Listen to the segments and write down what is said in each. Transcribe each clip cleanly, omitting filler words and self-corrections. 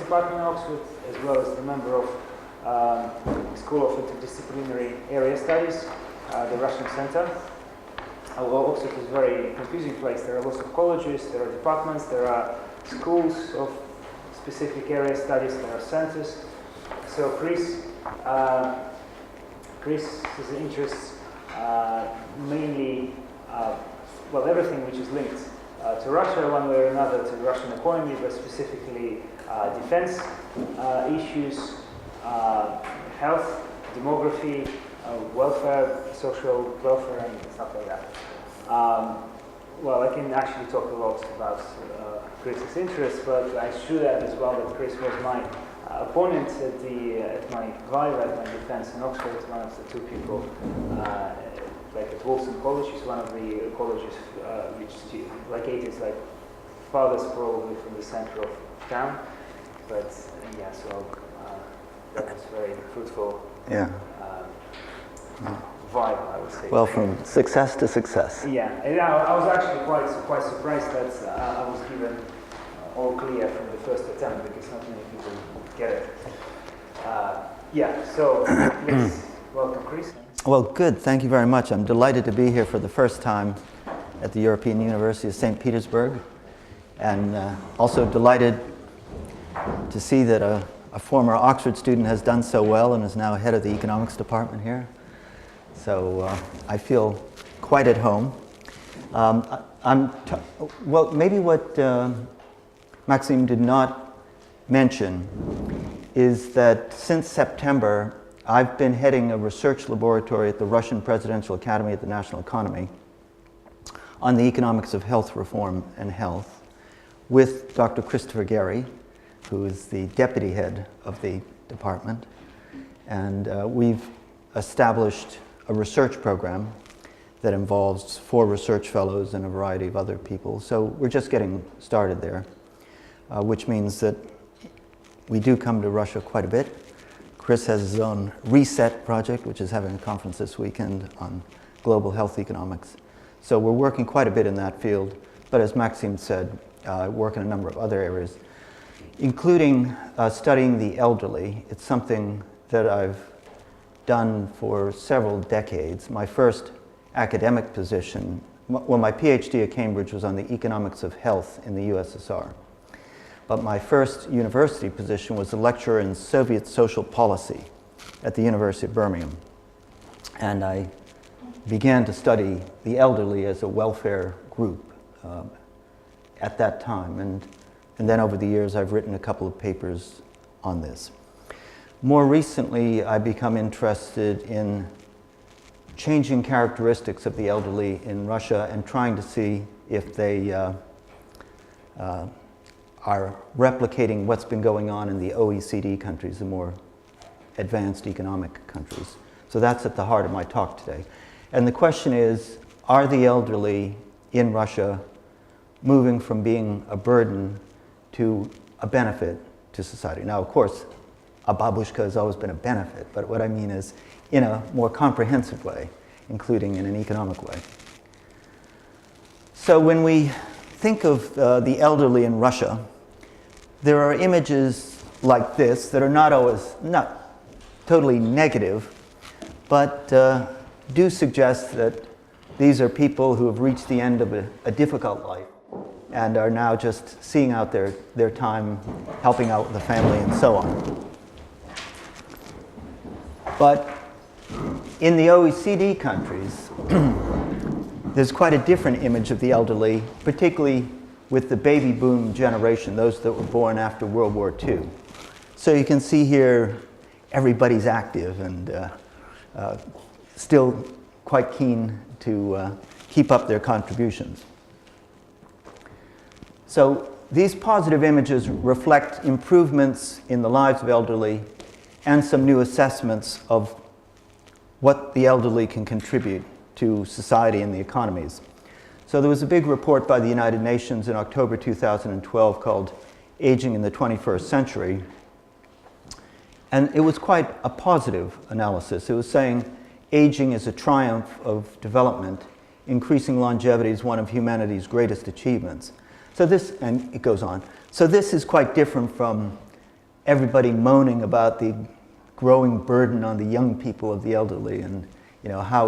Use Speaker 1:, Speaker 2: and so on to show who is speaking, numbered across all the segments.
Speaker 1: department in Oxford, as well as the member of School of Interdisciplinary Area Studies, the Russian Center. Oxford is a very confusing place. There are lots of colleges, there are departments, there are schools of specific area studies, there are centers. So Chris's interests mainly, everything which is linked to Russia one way or another, to the Russian economy, but specifically defense issues, health, demography, welfare, social welfare, and stuff like that. I can actually talk a lot about Chris's interests, but I should add as well that Chris was my opponent at my Viva, at my defense in Oxford, one of the two people, like at Wolfson College, is one of the colleges which located farthest probably from the center of town. But that was very fruitful.
Speaker 2: Yeah.
Speaker 1: Vibe, I would say.
Speaker 2: Well, from success to success.
Speaker 1: Yeah, and I was actually quite surprised that I was given all clear from the first attempt, because not many people get it. So let's welcome Chris.
Speaker 2: Well, good. Thank you very much. I'm delighted to be here for the first time at the European University of St. Petersburg, and also delighted to see that a former Oxford student has done so well and is now head of the economics department here. So I feel quite at home. Maybe what Maxime did not mention is that since September, I've been heading a research laboratory at the Russian Presidential Academy at the National Economy on the economics of health reform and health with Dr. Kристофер Дэвис, who is the deputy head of the department. And we've established a research program that involves 4 research fellows and a variety of other people. So we're just getting started there, which means that we do come to Russia quite a bit. Chris has his own RESET project, which is having a conference this weekend on global health economics. So we're working quite a bit in that field, but as Maxime said, work in a number of other areas, including studying the elderly. It's something that I've done for several decades. My first academic position, my PhD at Cambridge was on the economics of health in the USSR. But my first university position was a lecturer in Soviet social policy at the University of Birmingham. And I began to study the elderly as a welfare group at that time. And then over the years, I've written a couple of papers on this. More recently, I've become interested in changing characteristics of the elderly in Russia and trying to see if they are replicating what's been going on in the OECD countries, the more advanced economic countries. So that's at the heart of my talk today. And the question is, are the elderly in Russia moving from being a burden to a benefit to society? Now, of course, a babushka has always been a benefit, but what I mean is in a more comprehensive way, including in an economic way. So when we think of the elderly in Russia, there are images like this that are not totally negative, but do suggest that these are people who have reached the end of a difficult life and are now just seeing out their time helping out with the family and so on. But in the OECD countries, there's quite a different image of the elderly, particularly with the baby boom generation, those that were born after World War II. So you can see here everybody's active and still quite keen to keep up their contributions. So these positive images reflect improvements in the lives of elderly and some new assessments of what the elderly can contribute to society and the economies. So there was a big report by the United Nations in October 2012 called Aging in the 21st Century. And it was quite a positive analysis. It was saying aging is a triumph of development. Increasing longevity is one of humanity's greatest achievements. So this, and it goes on. So this is quite different from everybody moaning about the growing burden on the young people of the elderly, and how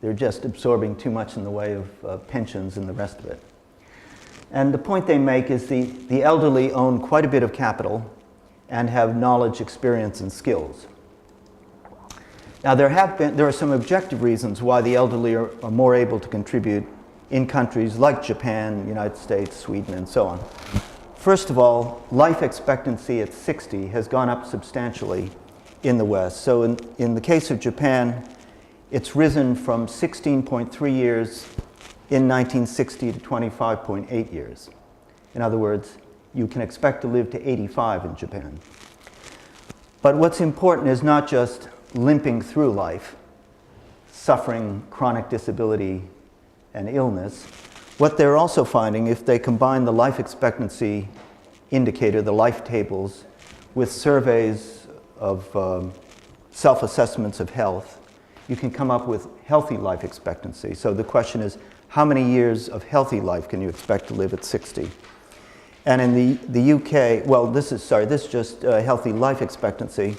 Speaker 2: they're just absorbing too much in the way of pensions and the rest of it. And the point they make is the elderly own quite a bit of capital and have knowledge, experience, and skills. Now there are some objective reasons why the elderly are more able to contribute in countries like Japan, United States, Sweden, and so on. First of all, life expectancy at 60 has gone up substantially in the West. So in the case of Japan, it's risen from 16.3 years in 1960 to 25.8 years. In other words, you can expect to live to 85 in Japan. But what's important is not just limping through life, suffering chronic disability and illness. What they're also finding, if they combine the life expectancy indicator, the life tables, with surveys of self-assessments of health, you can come up with healthy life expectancy. So the question is, how many years of healthy life can you expect to live at 60? And in the UK, well, this is just healthy life expectancy.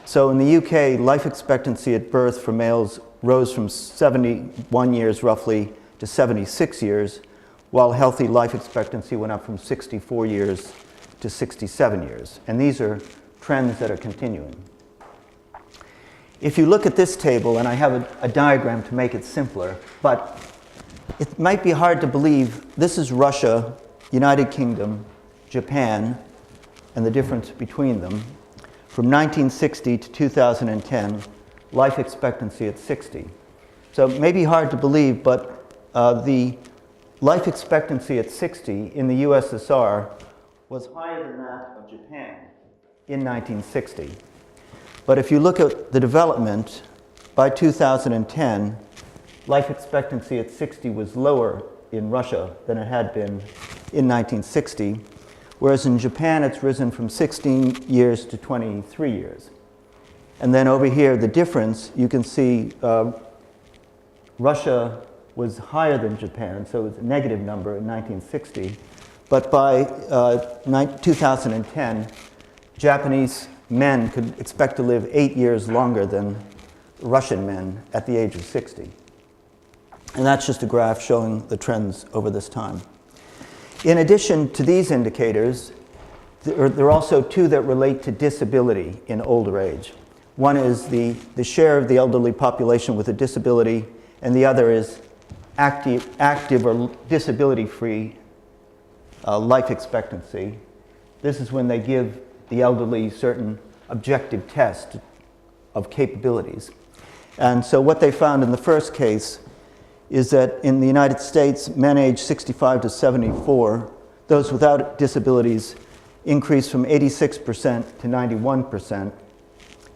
Speaker 2: So in the UK, life expectancy at birth for males rose from 71 years roughly to 76 years, while healthy life expectancy went up from 64 years to 67 years. And these are trends that are continuing. If you look at this table, and I have a diagram to make it simpler, but it might be hard to believe, this is Russia, United Kingdom, Japan, and the difference between them. From 1960 to 2010, life expectancy at 60. So it may be hard to believe, but the life expectancy at 60 in the USSR was higher than that of Japan in 1960. But if you look at the development, by 2010, life expectancy at 60 was lower in Russia than it had been in 1960, whereas in Japan it's risen from 16 years to 23 years. And then over here, the difference, you can see Russia was higher than Japan, so it was a negative number in 1960. But by 2010, Japanese men could expect to live 8 years longer than Russian men at the age of 60. And that's just a graph showing the trends over this time. In addition to these indicators, there are also two that relate to disability in older age. One is the share of the elderly population with a disability, and the other is active or disability-free life expectancy. This is when they give the elderly certain objective tests of capabilities. And so what they found in the first case is that in the United States, men aged 65 to 74, those without disabilities increased from 86% to 91%.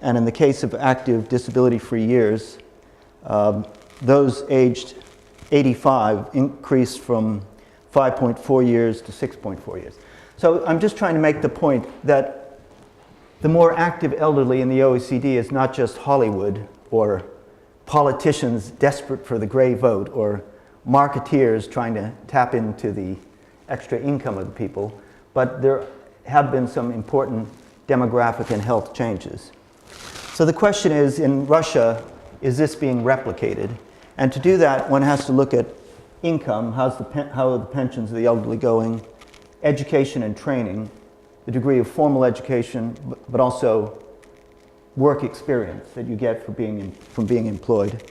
Speaker 2: And in the case of active disability-free years, those aged 85 increased from 5.4 years to 6.4 years. So I'm just trying to make the point that the more active elderly in the OECD is not just Hollywood or politicians desperate for the gray vote or marketeers trying to tap into the extra income of the people, but there have been some important demographic and health changes. So the question is, in Russia, is this being replicated? And to do that, one has to look at income, how are the pensions of the elderly going, education and training, the degree of formal education, but also work experience that you get from being employed.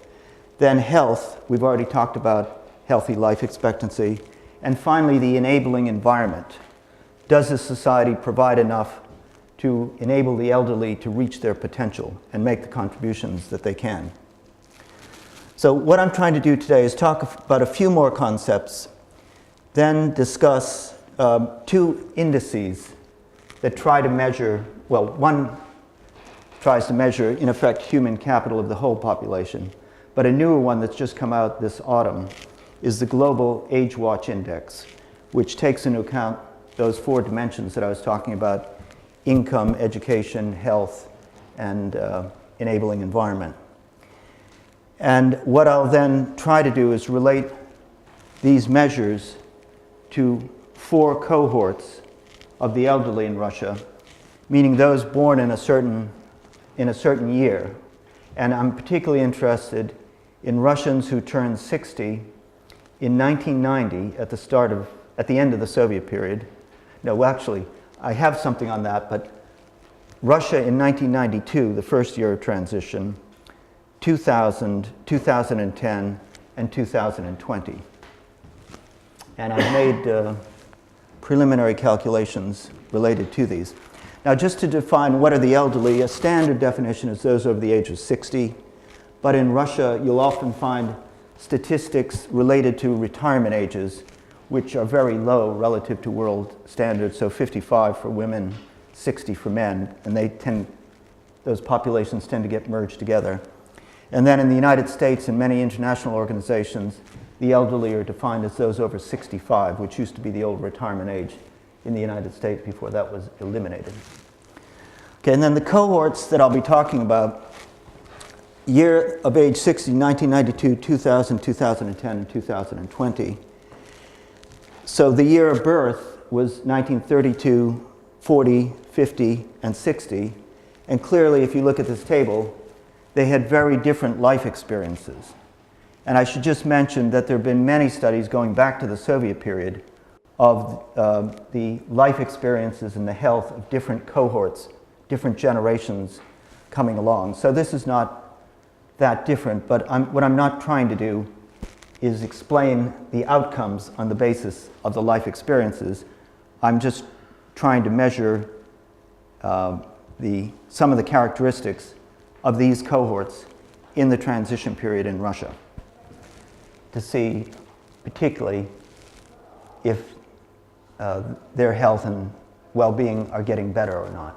Speaker 2: Then health, we've already talked about healthy life expectancy. And finally, the enabling environment. Does the society provide enough to enable the elderly to reach their potential and make the contributions that they can? So what I'm trying to do today is talk about a few more concepts, then discuss two indices that try to measure, well, one tries to measure, in effect, human capital of the whole population, but a newer one that's just come out this autumn is the Global Age Watch Index, which takes into account those four dimensions that I was talking about: income, education, health, and enabling environment. And what I'll then try to do is relate these measures to four cohorts of the elderly in Russia, meaning those born in a certain year. And I'm particularly interested in Russians who turned 60 in 1990 at the end of the Soviet period. No, well, actually, I have something on that, but Russia in 1992, the first year of transition, 2000, 2010, and 2020. And I've made preliminary calculations related to these. Now, just to define what are the elderly, a standard definition is those over the age of 60. But in Russia, you'll often find statistics related to retirement ages, which are very low relative to world standards. So 55 for women, 60 for men, and those populations tend to get merged together. And then in the United States and many international organizations, the elderly are defined as those over 65, which used to be the old retirement age in the United States before that was eliminated. Okay, and then the cohorts that I'll be talking about, year of age 60, 1992, 2000, 2010, and 2020. So the year of birth was 1932, 40, 50, and 60. And clearly, if you look at this table, they had very different life experiences. And I should just mention that there have been many studies going back to the Soviet period of the life experiences and the health of different cohorts, different generations coming along. So this is not that different, but what I'm not trying to do is explain the outcomes on the basis of the life experiences. I'm just trying to measure some of the characteristics of these cohorts in the transition period in Russia to see particularly if their health and well-being are getting better or not.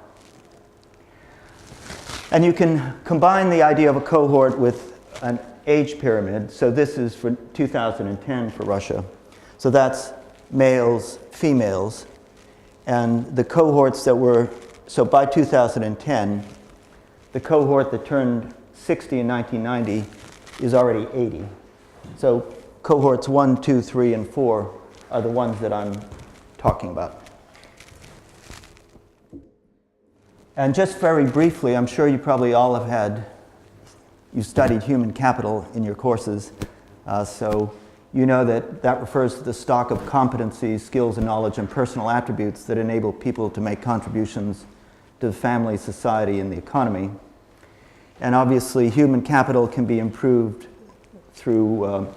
Speaker 2: And you can combine the idea of a cohort with an age pyramid. So this is for 2010 for Russia. So that's males, females, and the cohorts that were, so by 2010, the cohort that turned 60 in 1990 is already 80. So cohorts 1, 2, 3, and 4 are the ones that I'm talking about. And just very briefly, I'm sure you probably all have you studied human capital in your courses, so you know that refers to the stock of competencies, skills, and knowledge and personal attributes that enable people to make contributions to the family, society, and the economy. And obviously, human capital can be improved through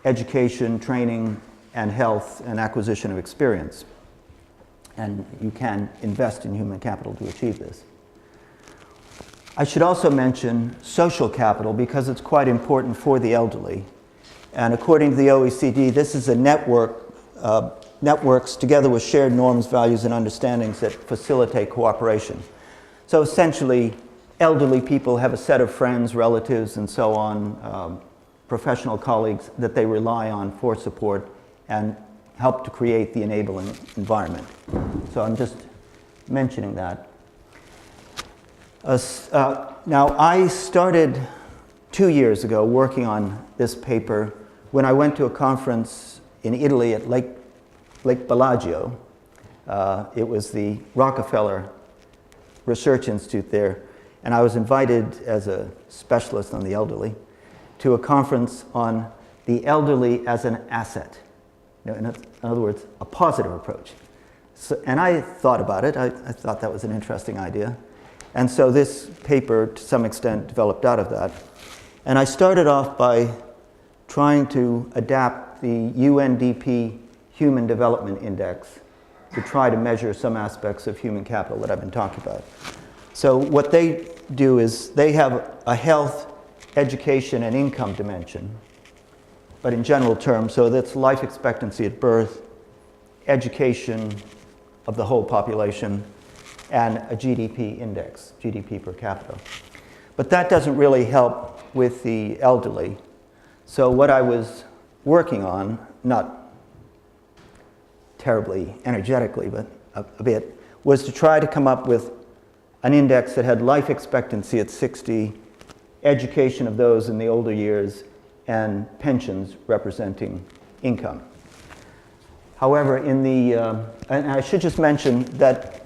Speaker 2: education, training, and health, and acquisition of experience. And you can invest in human capital to achieve this. I should also mention social capital because it's quite important for the elderly. And according to the OECD, this is a network, networks together with shared norms, values, and understandings that facilitate cooperation. So essentially, elderly people have a set of friends, relatives, and so on, professional colleagues that they rely on for support and help to create the enabling environment. So I'm just mentioning that. Now, I started 2 years ago working on this paper when I went to a conference in Italy at Lake Bellagio. It was the Rockefeller Research Institute there, and I was invited as a specialist on the elderly to a conference on the elderly as an asset. In other words, a positive approach. So, and I thought about it. I thought that was an interesting idea. And so this paper, to some extent, developed out of that. And I started off by trying to adapt the UNDP Human Development Index to try to measure some aspects of human capital that I've been talking about. So what they do is they have a health, education, and income dimension. But in general terms, so that's life expectancy at birth, education of the whole population, and a GDP index, GDP per capita. But that doesn't really help with the elderly. So what I was working on, not terribly energetically, but a bit, was to try to come up with an index that had life expectancy at 60, education of those in the older years, and pensions representing income. However, in the, and I should just mention that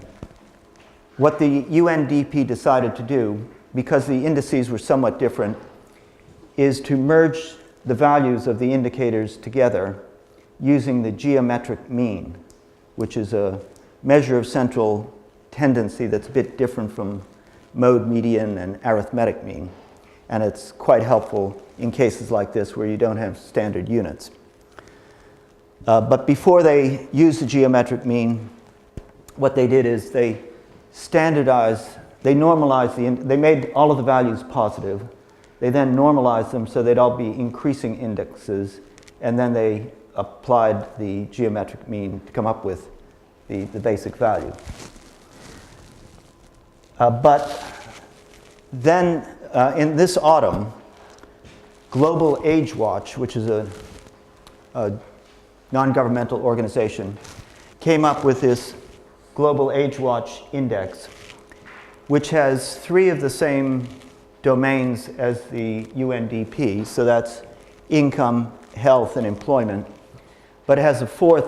Speaker 2: what the UNDP decided to do, because the indices were somewhat different, is to merge the values of the indicators together using the geometric mean, which is a measure of central tendency that's a bit different from mode median and arithmetic mean. And it's quite helpful in cases like this where you don't have standard units. But before they used the geometric mean, what they did is they standardized, they normalized they made all of the values positive. They then normalized them so they'd all be increasing indexes, and then they applied the geometric mean to come up with the basic value. But then in this autumn, Global Age Watch, which is a non-governmental organization, came up with this Global Age Watch Index, which has 3 of the same domains as the UNDP, so that's income, health, and employment, but it has a 4th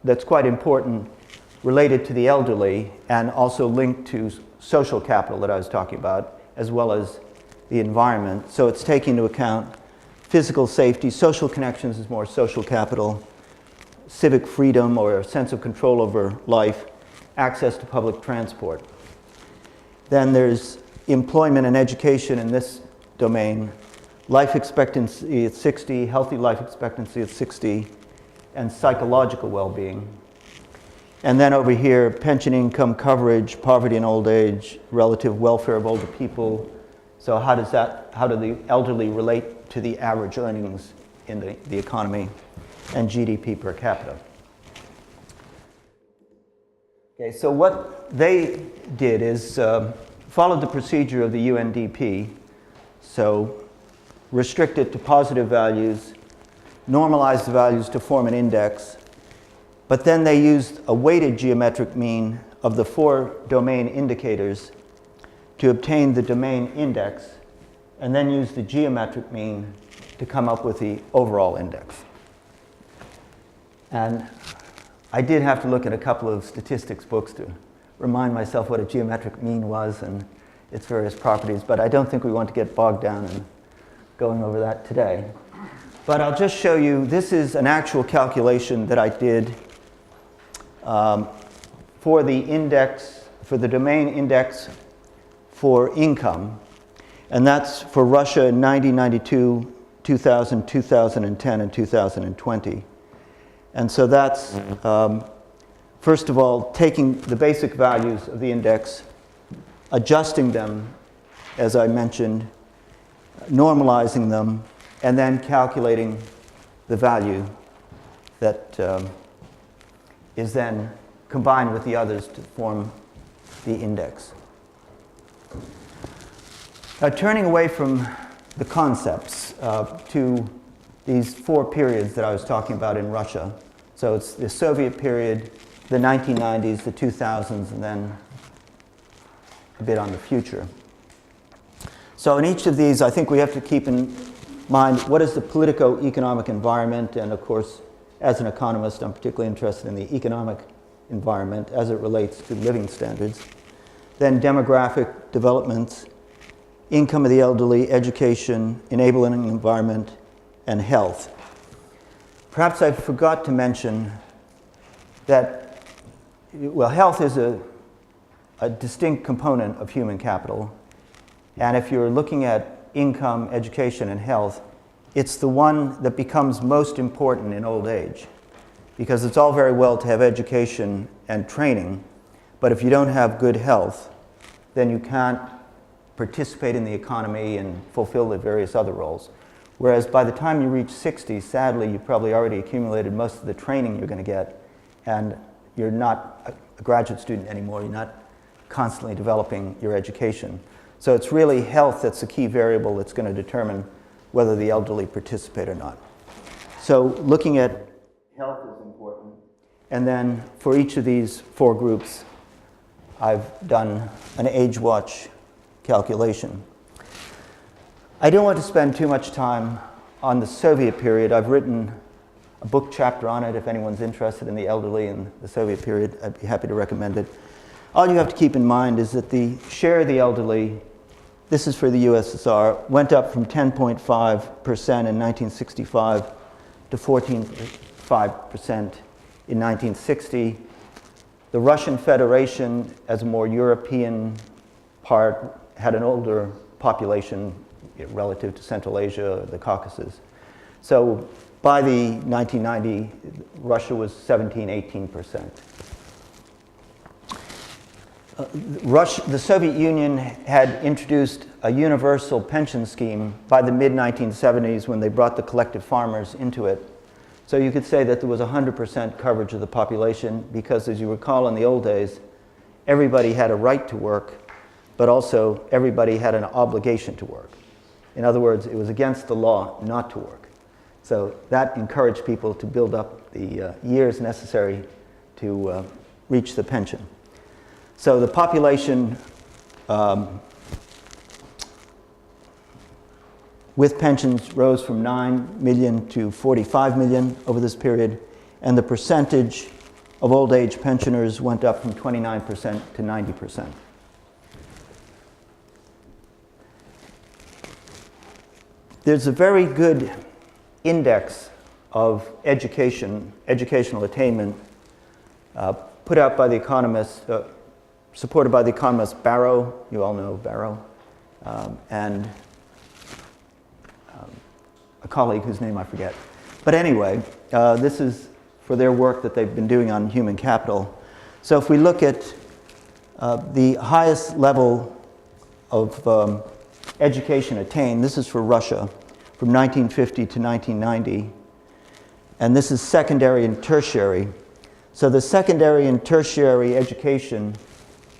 Speaker 2: that's quite important, related to the elderly and also linked to social capital that I was talking about, as well as the environment. So it's taking into account physical safety, social connections is more social capital, civic freedom or a sense of control over life, access to public transport. Then there's employment and education in this domain, life expectancy at 60, healthy life expectancy at 60, and psychological well-being. And then over here, pension income coverage, poverty and old age, relative welfare of older people. So how do the elderly relate to the average earnings in the economy, and GDP per capita? Okay, so what they did is followed the procedure of the UNDP, so restrict it to positive values, normalize the values to form an index, but then they used a weighted geometric mean of the 4 domain indicators to obtain the domain index, and then use the geometric mean to come up with the overall index. And I did have to look at a couple of statistics books to remind myself what a geometric mean was and its various properties, but I don't think we want to get bogged down in going over that today. But I'll just show you, this is an actual calculation that I did for the index, for the domain index for income, and that's for Russia in 1992, 2000, 2010, and 2020. And so that's, first of all, taking the basic values of the index, adjusting them, as I mentioned, normalizing them, and then calculating the value that is then combined with the others to form the index. Now, turning away from the concepts to these 4 periods that I was talking about in Russia. So it's the Soviet period, the 1990s, the 2000s, and then a bit on the future. So in each of these, I think we have to keep in mind what is the politico-economic environment, and of course, as an economist, I'm particularly interested in the economic environment as it relates to living standards. Then demographic developments, income of the elderly, education, enabling environment, and health. Perhaps I forgot to mention that, well, health is a distinct component of human capital. And if you're looking at income, education, and health, it's the one that becomes most important in old age. Because it's all very well to have education and training, but if you don't have good health, then you can't participate in the economy and fulfill the various other roles. Whereas by the time you reach 60, sadly, you've probably already accumulated most of the training you're going to get, and you're not a graduate student anymore. You're not constantly developing your education. So it's really health that's the key variable that's going to determine whether the elderly participate or not. So looking at health is important. And then for each of these 4 groups, I've done an age watch calculation. I don't want to spend too much time on the Soviet period. I've written a book chapter on it if anyone's interested in the elderly in the Soviet period. I'd be happy to recommend it. All you have to keep in mind is that the share of the elderly, this is for the USSR, went up from 10.5% in 1965 to 14.5% in 1960. The Russian Federation, as a more European part, had an older population relative to Central Asia, the Caucasus. So by the 1990, Russia was 17-18%. The Soviet Union had introduced a universal pension scheme by the mid-1970s when they brought the collective farmers into it. So you could say that there was 100% coverage of the population because, as you recall, in the old days, everybody had a right to work, but also everybody had an obligation to work. In other words, it was against the law not to work. So that encouraged people to build up the years necessary to reach the pension. So the population with pensions rose from 9 million to 45 million over this period, and the percentage of old age pensioners went up from 29% to 90%. There's a very good index of educational attainment put out by the economist, supported by the economist Barrow, you all know Barrow, and a colleague whose name I forget. But anyway, this is for their work that they've been doing on human capital. So if we look at the highest level of education attained, this is for Russia, from 1950 to 1990, and this is secondary and tertiary. So the secondary and tertiary education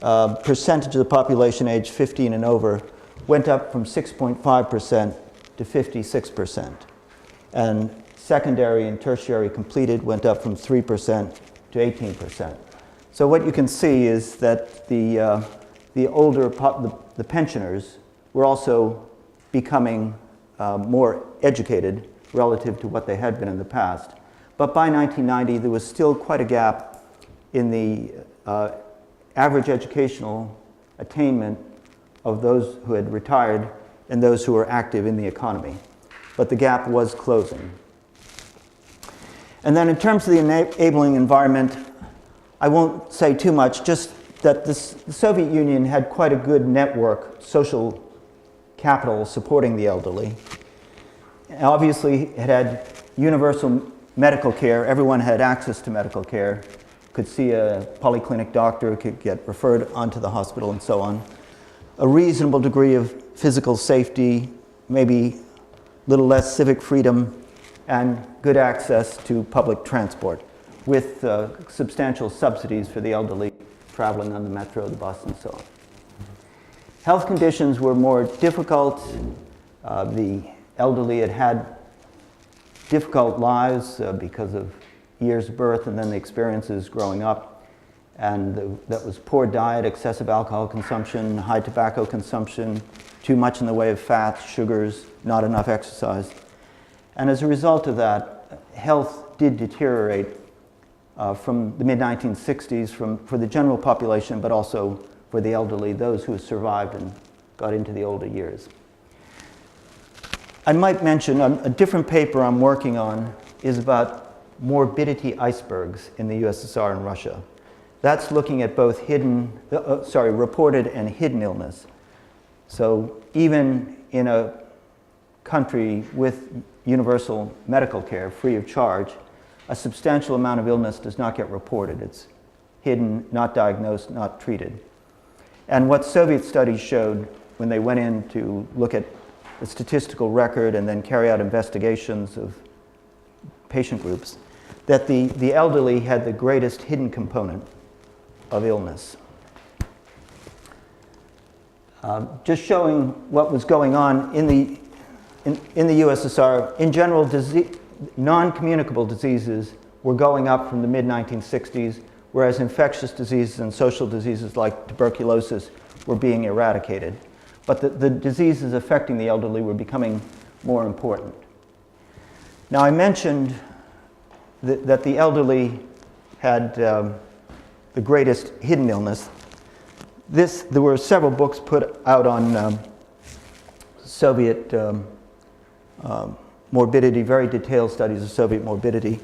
Speaker 2: percentage of the population aged 15 and over went up from 6.5% to 56%. And secondary and tertiary completed went up from 3% to 18%. So what you can see is that the pensioners were also becoming more educated relative to what they had been in the past. But by 1990, there was still quite a gap in the average educational attainment of those who had retired and those who were active in the economy. But the gap was closing. And then in terms of the enabling environment, I won't say too much, just that the Soviet Union had quite a good network, social capital supporting the elderly. Obviously, it had universal medical care. Everyone had access to medical care, could see a polyclinic doctor, could get referred onto the hospital and so on. A reasonable degree of physical safety, maybe a little less civic freedom, and good access to public transport with substantial subsidies for the elderly traveling on the metro, the bus, and so on. Health conditions were more difficult. The elderly had difficult lives because of years of birth and then the experiences growing up. And that was poor diet, excessive alcohol consumption, high tobacco consumption, too much in the way of fats, sugars, not enough exercise. And as a result of that, health did deteriorate from the mid-1960s for the general population, but also for the elderly, those who survived and got into the older years. I might mention a different paper I'm working on is about morbidity icebergs in the USSR and Russia. That's looking at both reported and hidden illness. So even in a country with universal medical care, free of charge, a substantial amount of illness does not get reported. It's hidden, not diagnosed, not treated. And what Soviet studies showed when they went in to look at the statistical record and then carry out investigations of patient groups, that the elderly had the greatest hidden component of illness. Just showing what was going on in the USSR. In general, non-communicable diseases were going up from the mid-1960s, whereas infectious diseases and social diseases like tuberculosis were being eradicated. But the diseases affecting the elderly were becoming more important. Now, I mentioned that the elderly had the greatest hidden illness. There were several books put out on Soviet morbidity, very detailed studies of Soviet morbidity.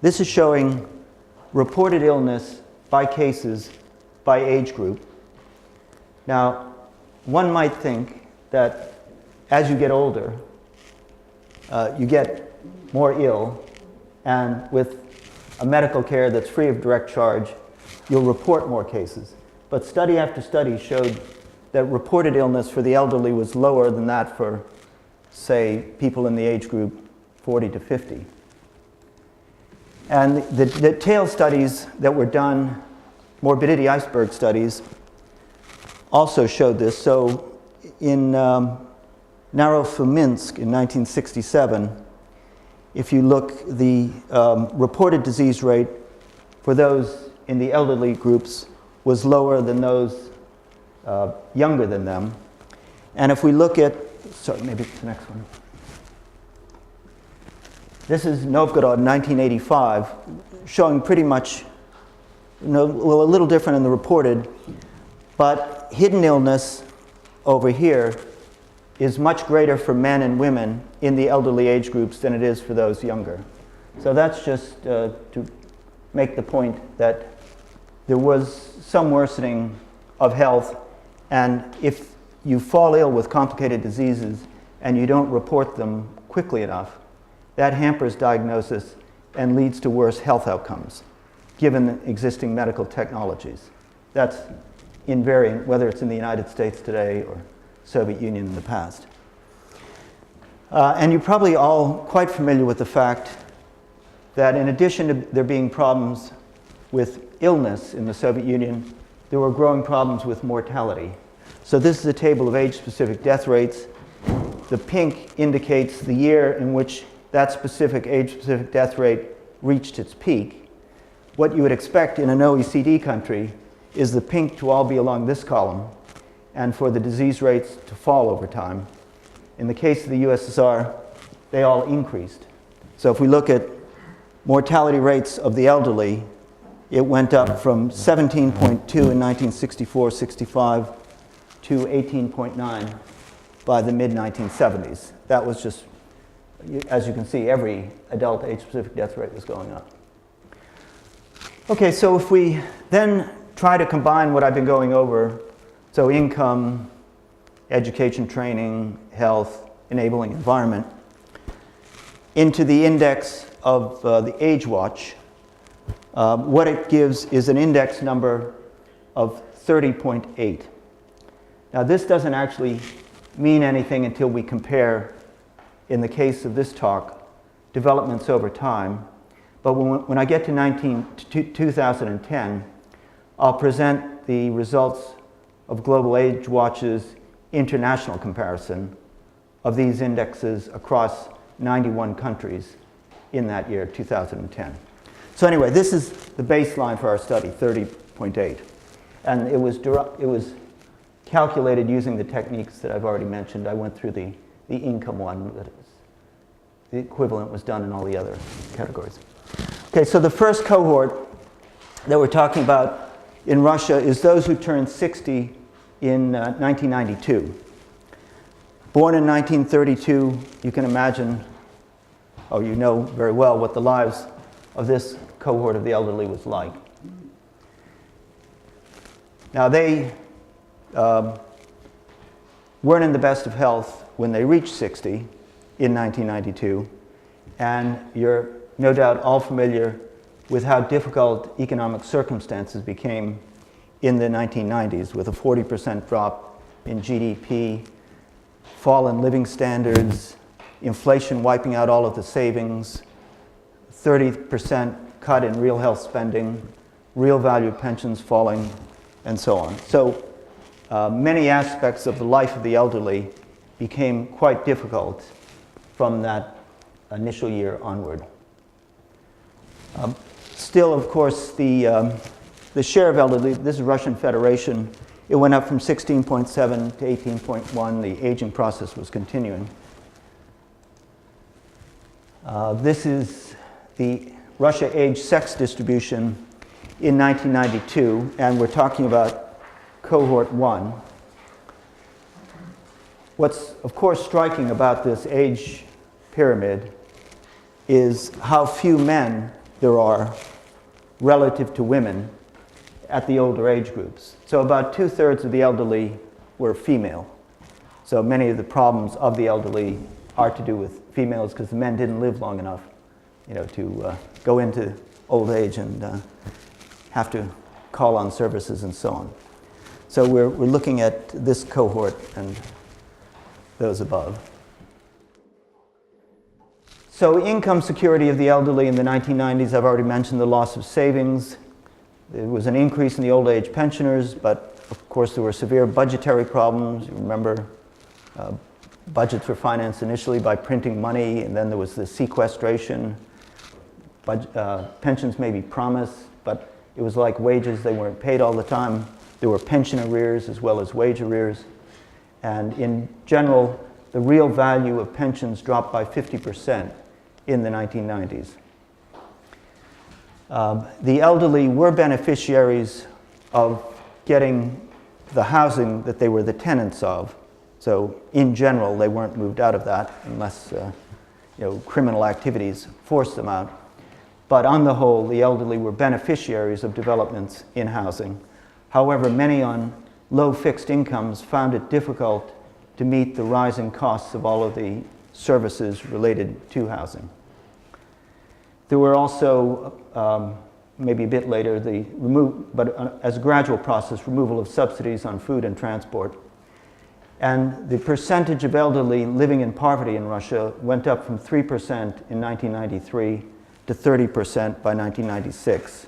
Speaker 2: This is showing reported illness by cases, by age group. Now, one might think that as you get older, you get more ill, and with a medical care that's free of direct charge, you'll report more cases. But study after study showed that reported illness for the elderly was lower than that for, say, people in the age group 40 to 50. And the tail studies that were done, morbidity iceberg studies, also showed this. So in Narofominsk in 1967, if you look, the reported disease rate for those in the elderly groups was lower than those younger than them. And if we look at, sorry, maybe it's the next one. This is Novgorod, 1985, showing pretty much, well, a little different in the reported, but hidden illness over here is much greater for men and women in the elderly age groups than it is for those younger. So that's just to make the point that there was some worsening of health, and if you fall ill with complicated diseases and you don't report them quickly enough, that hampers diagnosis and leads to worse health outcomes, given the existing medical technologies. That's invariant, whether it's in the United States today or Soviet Union in the past. And you're probably all quite familiar with the fact that in addition to there being problems with illness in the Soviet Union, there were growing problems with mortality. So this is a table of age-specific death rates. The pink indicates the year in which that specific age-specific death rate reached its peak. What you would expect in an OECD country is the pink to all be along this column, and for the disease rates to fall over time. In the case of the USSR, they all increased. So if we look at mortality rates of the elderly, it went up from 17.2 in 1964-65 to 18.9 by the mid-1970s. That was just, as you can see, every adult age-specific death rate was going up. Okay, so if we then try to combine what I've been going over, so income, education, training, health, enabling environment, into the index of the Age Watch, what it gives is an index number of 30.8. Now this doesn't actually mean anything until we compare, in the case of this talk, developments over time. But when I get to 2010, I'll present the results of Global Age Watch's international comparison of these indexes across 91 countries in that year, 2010. So anyway, this is the baseline for our study, 30.8. And it was calculated using the techniques that I've already mentioned. I went through the income one, but the equivalent was done in all the other categories. Okay, so the first cohort that we're talking about in Russia is those who turned 60 in 1992. Born in 1932, you can imagine, or you know very well, what the lives of this cohort of the elderly was like. Now they weren't in the best of health when they reached 60 in 1992, and you're no doubt all familiar with how difficult economic circumstances became in the 1990s, with a 40% drop in GDP, fall in living standards, inflation wiping out all of the savings, 30% cut in real health spending, real value pensions falling, and so on. So many aspects of the life of the elderly became quite difficult from that initial year onward. Still, of course, the share of elderly, this is Russian Federation, it went up from 16.7 to 18.1. The aging process was continuing. This is the Russia age-sex distribution in 1992, and we're talking about cohort 1. What's, of course, striking about this age pyramid is how few men there are relative to women at the older age groups. So about 2/3 of the elderly were female. So many of the problems of the elderly are to do with females because the men didn't live long enough, to go into old age and have to call on services and so on. So we're looking at this cohort and those above. So income security of the elderly in the 1990s, I've already mentioned the loss of savings. There was an increase in the old age pensioners, but of course there were severe budgetary problems. You remember budgets were financed initially by printing money, and then there was the sequestration. Pensions may be promised, but it was like wages, they weren't paid all the time. There were pension arrears as well as wage arrears. And in general, the real value of pensions dropped by 50% in the 1990s. The elderly were beneficiaries of getting the housing that they were the tenants of. So in general, they weren't moved out of that unless criminal activities forced them out. But on the whole, the elderly were beneficiaries of developments in housing. However, many on low fixed incomes found it difficult to meet the rising costs of all of the services related to housing. There were also, maybe a bit later, as a gradual process, removal of subsidies on food and transport. And the percentage of elderly living in poverty in Russia went up from 3% in 1993 to 30% by 1996,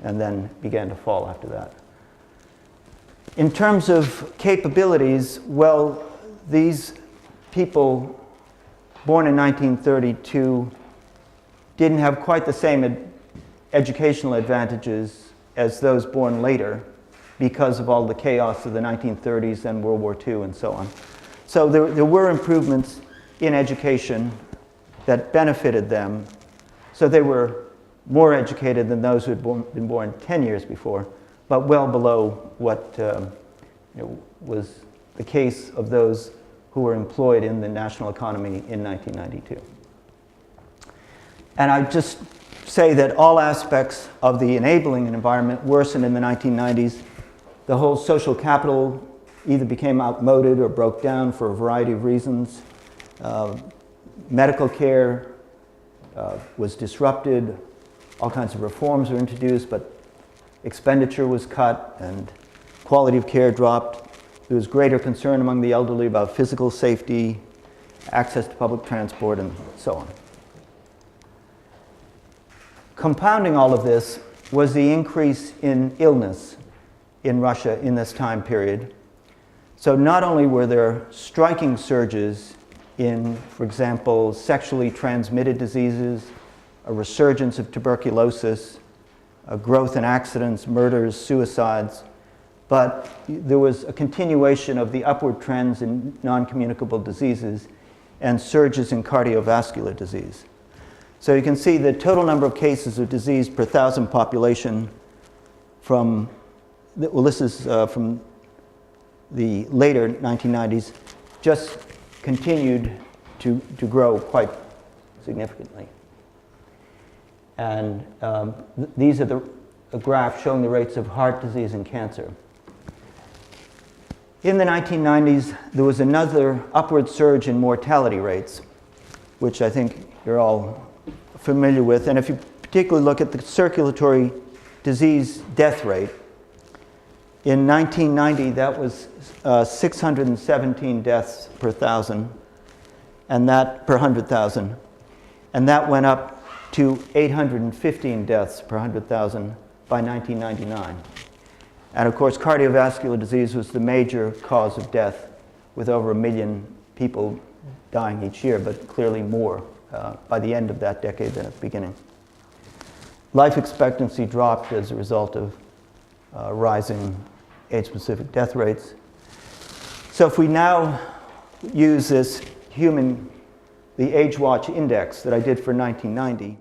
Speaker 2: and then began to fall after that. In terms of capabilities, well, these people born in 1932 didn't have quite the same educational advantages as those born later because of all the chaos of the 1930s and World War II and so on. So there were improvements in education that benefited them. So they were more educated than those who had been born 10 years before, but well below what was the case of those who were employed in the national economy in 1992. And I'd just say that all aspects of the enabling environment worsened in the 1990s. The whole social capital either became outmoded or broke down for a variety of reasons. Medical care was disrupted. All kinds of reforms were introduced, but expenditure was cut and quality of care dropped. There was greater concern among the elderly about physical safety, access to public transport, and so on. Compounding all of this was the increase in illness in Russia in this time period. So not only were there striking surges in, for example, sexually transmitted diseases, a resurgence of tuberculosis, a growth in accidents, murders, suicides, but there was a continuation of the upward trends in non-communicable diseases and surges in cardiovascular disease. So you can see the total number of cases of disease per thousand population from, well, this is from the later 1990s, just continued to grow quite significantly. And these are a graph showing the rates of heart disease and cancer. In the 1990s, there was another upward surge in mortality rates, which I think you're all familiar with. And if you particularly look at the circulatory disease death rate, in 1990, that was 617 deaths per thousand, and that per 100,000. And that went up to 815 deaths per 100,000 by 1999. And of course, cardiovascular disease was the major cause of death, with over 1 million people dying each year, but clearly more by the end of that decade than at the beginning. Life expectancy dropped as a result of rising age-specific death rates. So if we now use this the Age Watch Index that I did for 1990,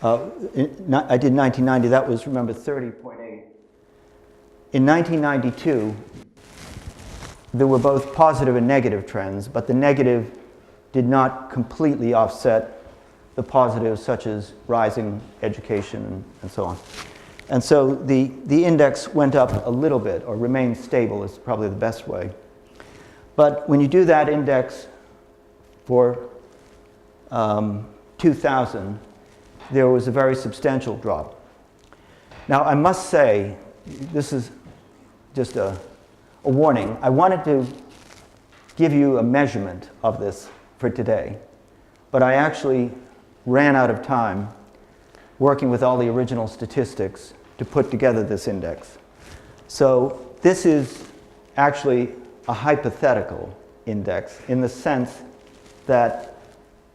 Speaker 2: I did 1990, that was, remember, 30.8. In 1992, there were both positive and negative trends, but the negative did not completely offset the positives, such as rising education and so on. And so the index went up a little bit, or remained stable is probably the best way. But when you do that index for 2000, there was a very substantial drop. Now, I must say, this is just a warning. I wanted to give you a measurement of this for today, but I actually ran out of time working with all the original statistics to put together this index. So this is actually a hypothetical index in the sense that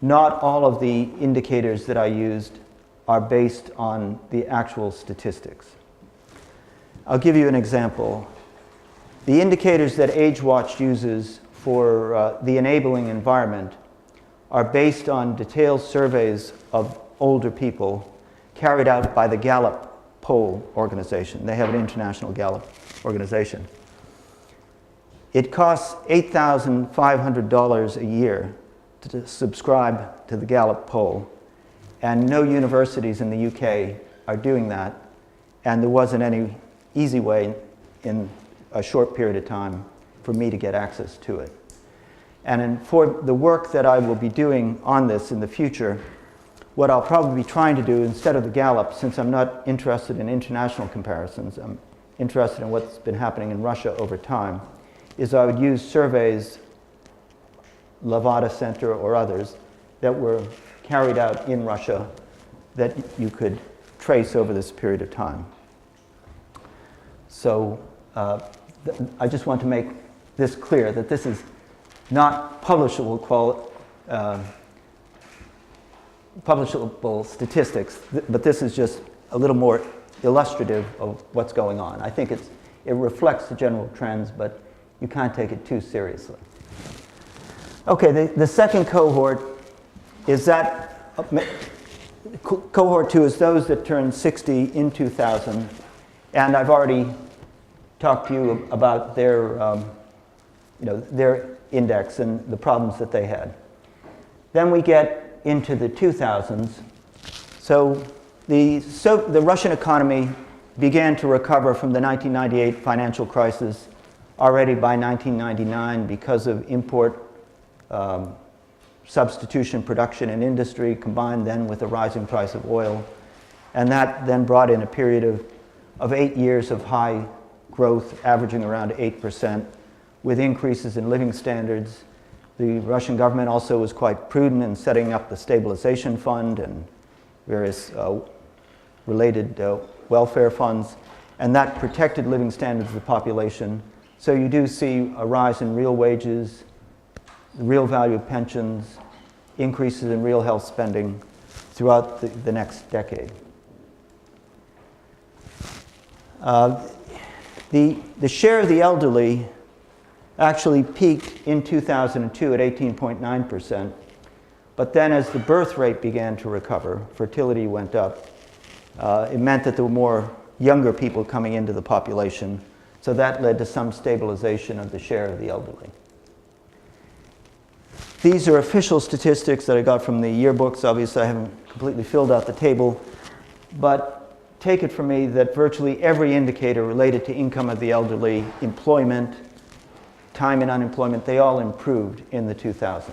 Speaker 2: not all of the indicators that I used are based on the actual statistics. I'll give you an example. The indicators that AgeWatch uses for the enabling environment are based on detailed surveys of older people carried out by the Gallup poll organization. They have an international Gallup organization. It costs $8,500 a year to subscribe to the Gallup poll, and no universities in the UK are doing that, and there wasn't any easy way in a short period of time for me to get access to it. And for the work that I will be doing on this in the future, what I'll probably be trying to do instead of the Gallup, since I'm not interested in international comparisons, I'm interested in what's been happening in Russia over time, is I would use surveys, Levada Center or others, that were carried out in Russia that you could trace over this period of time. So I just want to make this clear, that this is not publishable statistics, but this is just a little more illustrative of what's going on. I think it reflects the general trends, but you can't take it too seriously. Okay, the second cohort is that, cohort 2 is those that turned 60 in 2000, and I've already talked to you about their, their index and the problems that they had. Then we get into the 2000s. So the Russian economy began to recover from the 1998 financial crisis already by 1999 because of import substitution, production, and industry, combined then with a rising price of oil. And that then brought in a period of 8 years of high growth, averaging around 8%, with increases in living standards. The Russian government also was quite prudent in setting up the stabilization fund and various related welfare funds, and that protected living standards of the population. So you do see a rise in real wages, the real value of pensions, increases in real health spending throughout the next decade. The share of the elderly actually peaked in 2002 at 18.9%, but then as the birth rate began to recover, fertility went up. It meant that there were more younger people coming into the population, so that led to some stabilization of the share of the elderly. These are official statistics that I got from the yearbooks. Obviously, I haven't completely filled out the table, but take it from me that virtually every indicator related to income of the elderly, employment, time in unemployment, they all improved in the 2000s.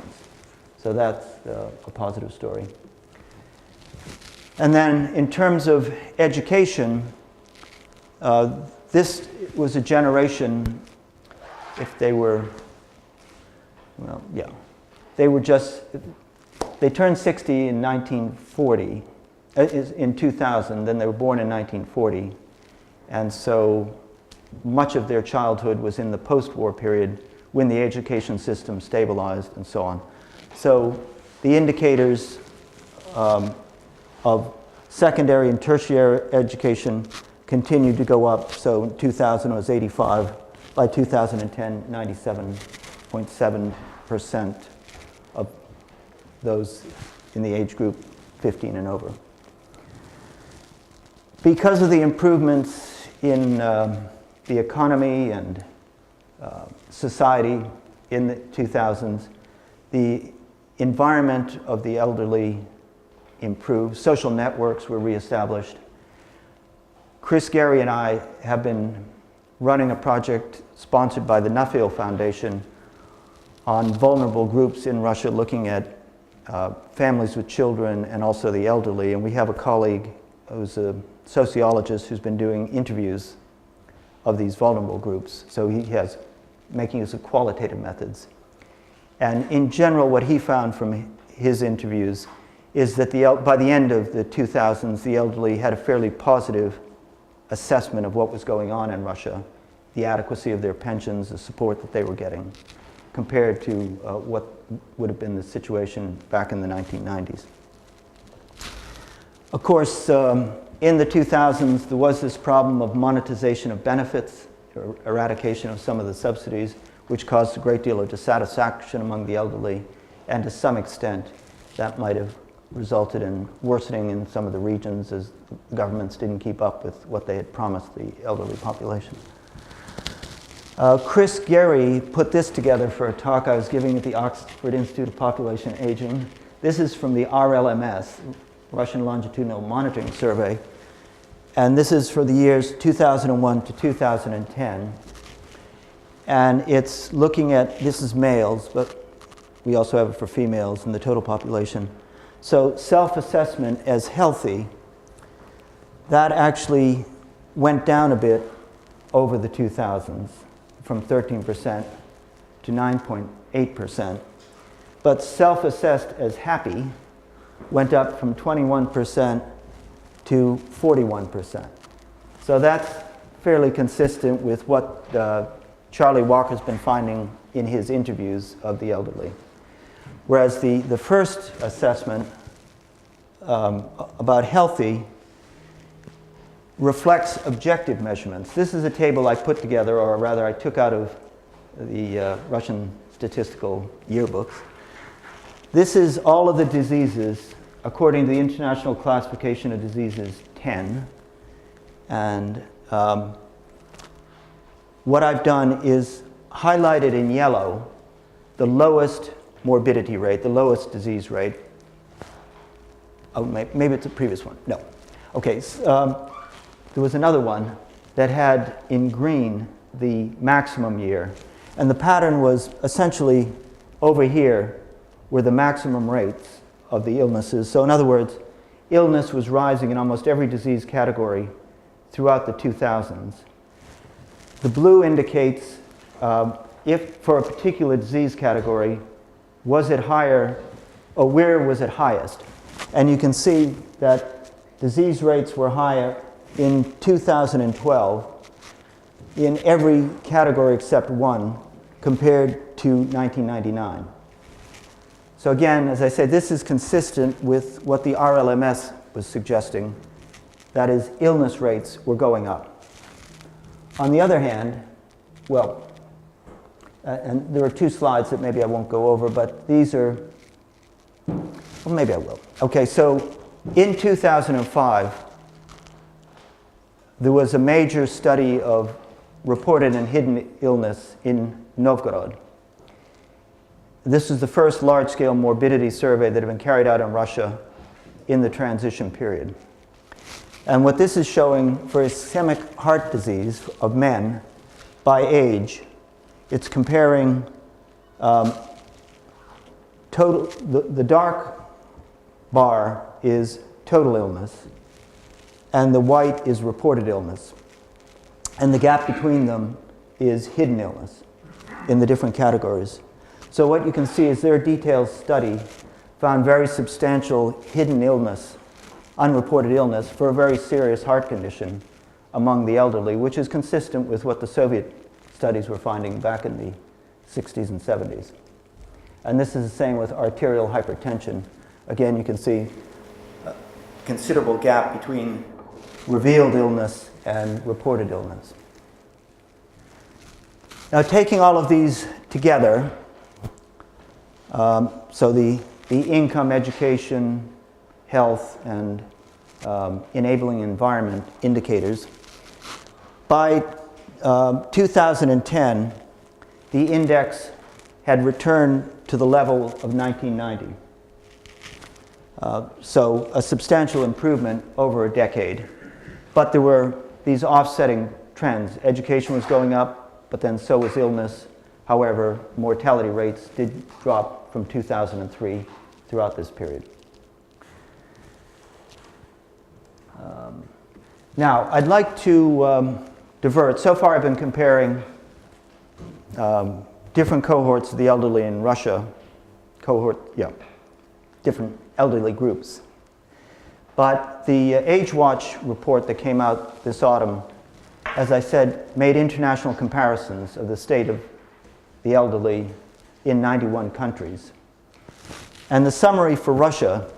Speaker 2: So that's a positive story. And then in terms of education, this was a generation, if they were, well, yeah, they turned 60 in 1940, in 2000, then they were born in 1940. And so much of their childhood was in the post-war period when the education system stabilized and so on. So the indicators of secondary and tertiary education continued to go up. So in 2000 it was 85. By 2010, 97.7% of those in the age group 15 and over. Because of the improvements in the economy and society in the 2000s, the environment of the elderly improved, social networks were reestablished. Chris Gary and I have been running a project sponsored by the Nuffield Foundation on vulnerable groups in Russia, looking at families with children and also the elderly. And we have a colleague who's a sociologist who's been doing interviews of these vulnerable groups. So he has making use of qualitative methods. And in general, what he found from his interviews is that by the end of the 2000s, the elderly had a fairly positive assessment of what was going on in Russia, the adequacy of their pensions, the support that they were getting, compared to what would have been the situation back in the 1990s. Of course, in the 2000s, there was this problem of monetization of benefits, or eradication of some of the subsidies, which caused a great deal of dissatisfaction among the elderly, and to some extent, that might have resulted in worsening in some of the regions as governments didn't keep up with what they had promised the elderly population. Chris Gary put this together for a talk I was giving at the Oxford Institute of Population Aging. This is from the RLMS, Russian Longitudinal Monitoring Survey, and this is for the years 2001 to 2010. And it's looking at, this is males, but we also have it for females in the total population. So self-assessment as healthy, that actually went down a bit over the 2000s, from 13% to 9.8%. But self-assessed as happy went up from 21% to 41%. So that's fairly consistent with what Charlie Walker's been finding in his interviews of the elderly. Whereas the first assessment about healthy reflects objective measurements. This is a table I put together, or rather I took out of the Russian statistical yearbooks. This is all of the diseases according to the International Classification of Diseases 10. And what I've done is highlighted in yellow the lowest morbidity rate, the lowest disease rate. Oh, maybe it's a previous one. No. Okay, there was another one that had in green the maximum year. And the pattern was essentially over here were the maximum rates of the illnesses. So in other words, illness was rising in almost every disease category throughout the 2000s. The blue indicates if for a particular disease category, was it higher, or where was it highest? And you can see that disease rates were higher in 2012 in every category except one compared to 1999. So again, as I said, this is consistent with what the RLMS was suggesting, that is, illness rates were going up. On the other hand, well, and there are two slides that maybe I won't go over, but these are, well, maybe I will. Okay, so in 2005, there was a major study of reported and hidden illness in Novgorod. This is the first large-scale morbidity survey that had been carried out in Russia in the transition period. And what this is showing for ischemic heart disease of men by age, it's comparing total, the dark bar is total illness, and the white is reported illness. And the gap between them is hidden illness in the different categories. So what you can see is their detailed study found very substantial hidden illness, unreported illness, for a very serious heart condition among the elderly, which is consistent with what the Soviet studies were finding back in the 60s and 70s. And this is the same with arterial hypertension. Again, you can see a considerable gap between revealed illness and reported illness. Now, taking all of these together, so the income, education, health, and enabling environment indicators. By 2010, the index had returned to the level of 1990. So a substantial improvement over a decade. But there were these offsetting trends. Education was going up, but then so was illness. However, mortality rates did drop from 2003 throughout this period. Now, I'd like to divert. So far I've been comparing different cohorts of the elderly in Russia. Different elderly groups. But the Age Watch report that came out this autumn, as I said, made international comparisons of the state of the elderly in 91 countries. And the summary for Russia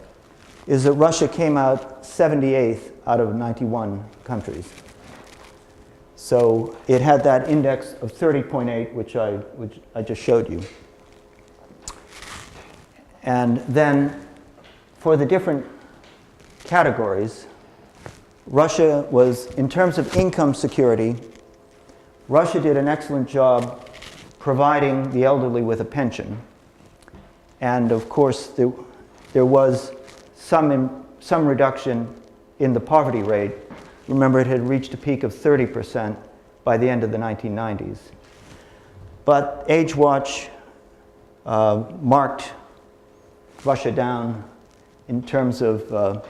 Speaker 2: is that Russia came out 78th out of 91 countries. So it had that index of 30.8, which I just showed you. And then for the different categories, Russia was, in terms of income security, Russia did an excellent job providing the elderly with a pension. And of course, there was some reduction in the poverty rate. Remember, it had reached a peak of 30% by the end of the 1990s. But Age Watch marked Russia down in terms of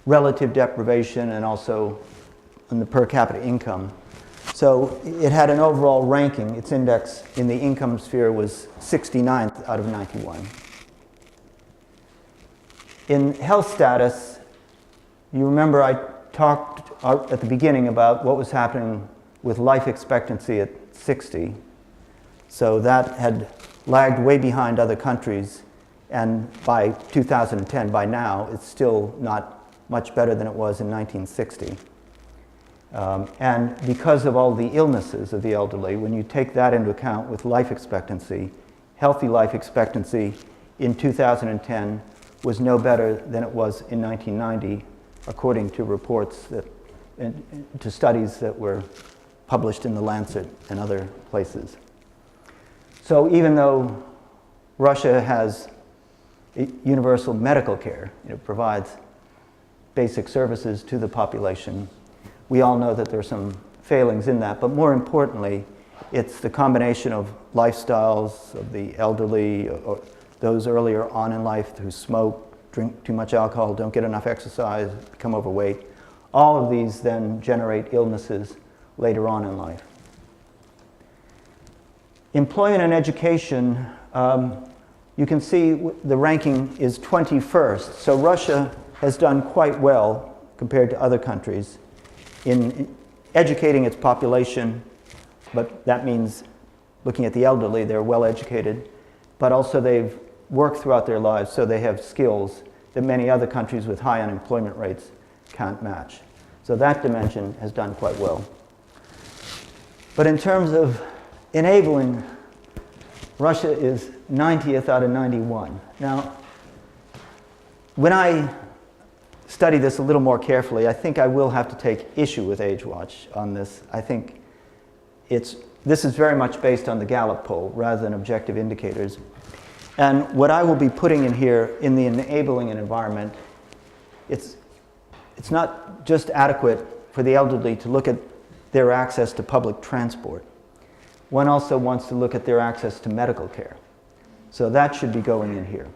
Speaker 2: relative deprivation and also in the per capita income. So it had an overall ranking. Its index in the income sphere was 69th out of 91. In health status, you remember I talked at the beginning about what was happening with life expectancy at 60. So that had lagged way behind other countries, and by 2010, by now, it's still not much better than it was in 1960. And because of all the illnesses of the elderly, when you take that into account with life expectancy, healthy life expectancy in 2010 was no better than it was in 1990, according to reports that, to studies that were published in The Lancet and other places. So even though Russia has universal medical care, it provides basic services to the population, we all know that there are some failings in that, but more importantly, it's the combination of lifestyles of the elderly, or those earlier on in life who smoke, drink too much alcohol, don't get enough exercise, become overweight. All of these then generate illnesses later on in life. Employment and education, you can see the ranking is 21st. So Russia has done quite well compared to other countries in educating its population, but that means looking at the elderly, they're well educated, but also they've worked throughout their lives, so they have skills that many other countries with high unemployment rates can't match. So that dimension has done quite well. But in terms of enabling, Russia is 90th out of 91. Now, when I study this a little more carefully, I think I will have to take issue with Age Watch on this. I think this is very much based on the Gallup poll rather than objective indicators. And what I will be putting in here in the enabling an environment, it's not just adequate for the elderly to look at their access to public transport. One also wants to look at their access to medical care. So that should be going in here.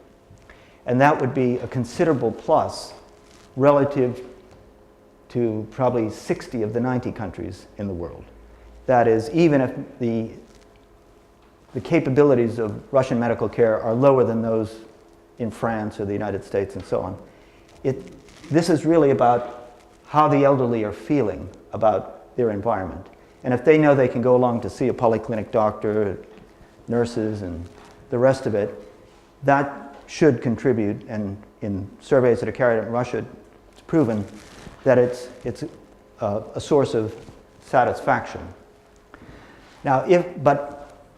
Speaker 2: And that would be a considerable plus relative to probably 60 of the 90 countries in the world. That is, even if the capabilities of Russian medical care are lower than those in France or the United States and so on, this is really about how the elderly are feeling about their environment. And if they know they can go along to see a polyclinic doctor, nurses, and the rest of it, that should contribute. And in surveys that are carried out in Russia, it's proven that it's a source of satisfaction. Now,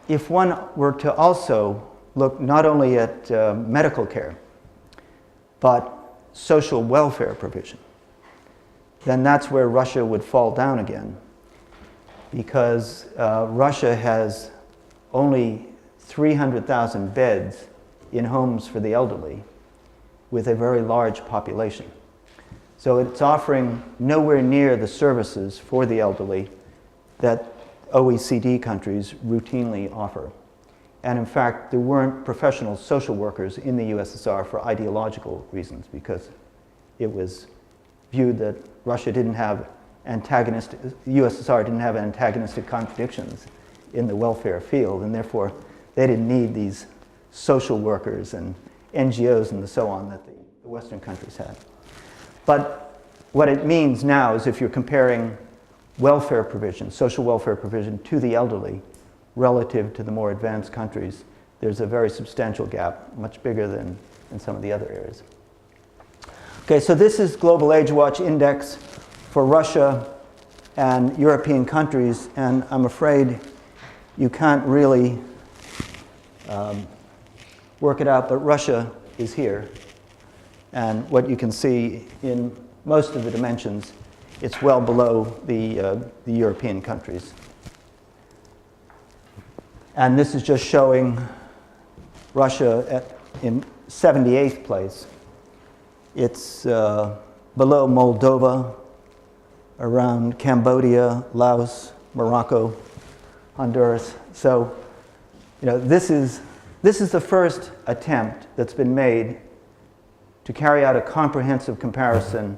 Speaker 2: if one were to also look not only at medical care, but social welfare provision, then that's where Russia would fall down again, because Russia has only 300,000 beds in homes for the elderly with a very large population. So it's offering nowhere near the services for the elderly that OECD countries routinely offer. And in fact, there weren't professional social workers in the USSR for ideological reasons, because it was viewed that Russia didn't have antagonistic, the USSR didn't have antagonistic contradictions in the welfare field, and therefore they didn't need these social workers and NGOs and so on that the Western countries had. But what it means now is if you're comparing welfare provision, social welfare provision to the elderly relative to the more advanced countries, there's a very substantial gap, much bigger than in some of the other areas. Okay, so this is Global Age Watch Index for Russia and European countries, and I'm afraid you can't really work it out, but Russia is here. And what you can see in most of the dimensions, it's well below the European countries. And this is just showing Russia in 78th place. It's below Moldova, around Cambodia, Laos, Morocco, Honduras. So, you know, this is the first attempt that's been made to carry out a comprehensive comparison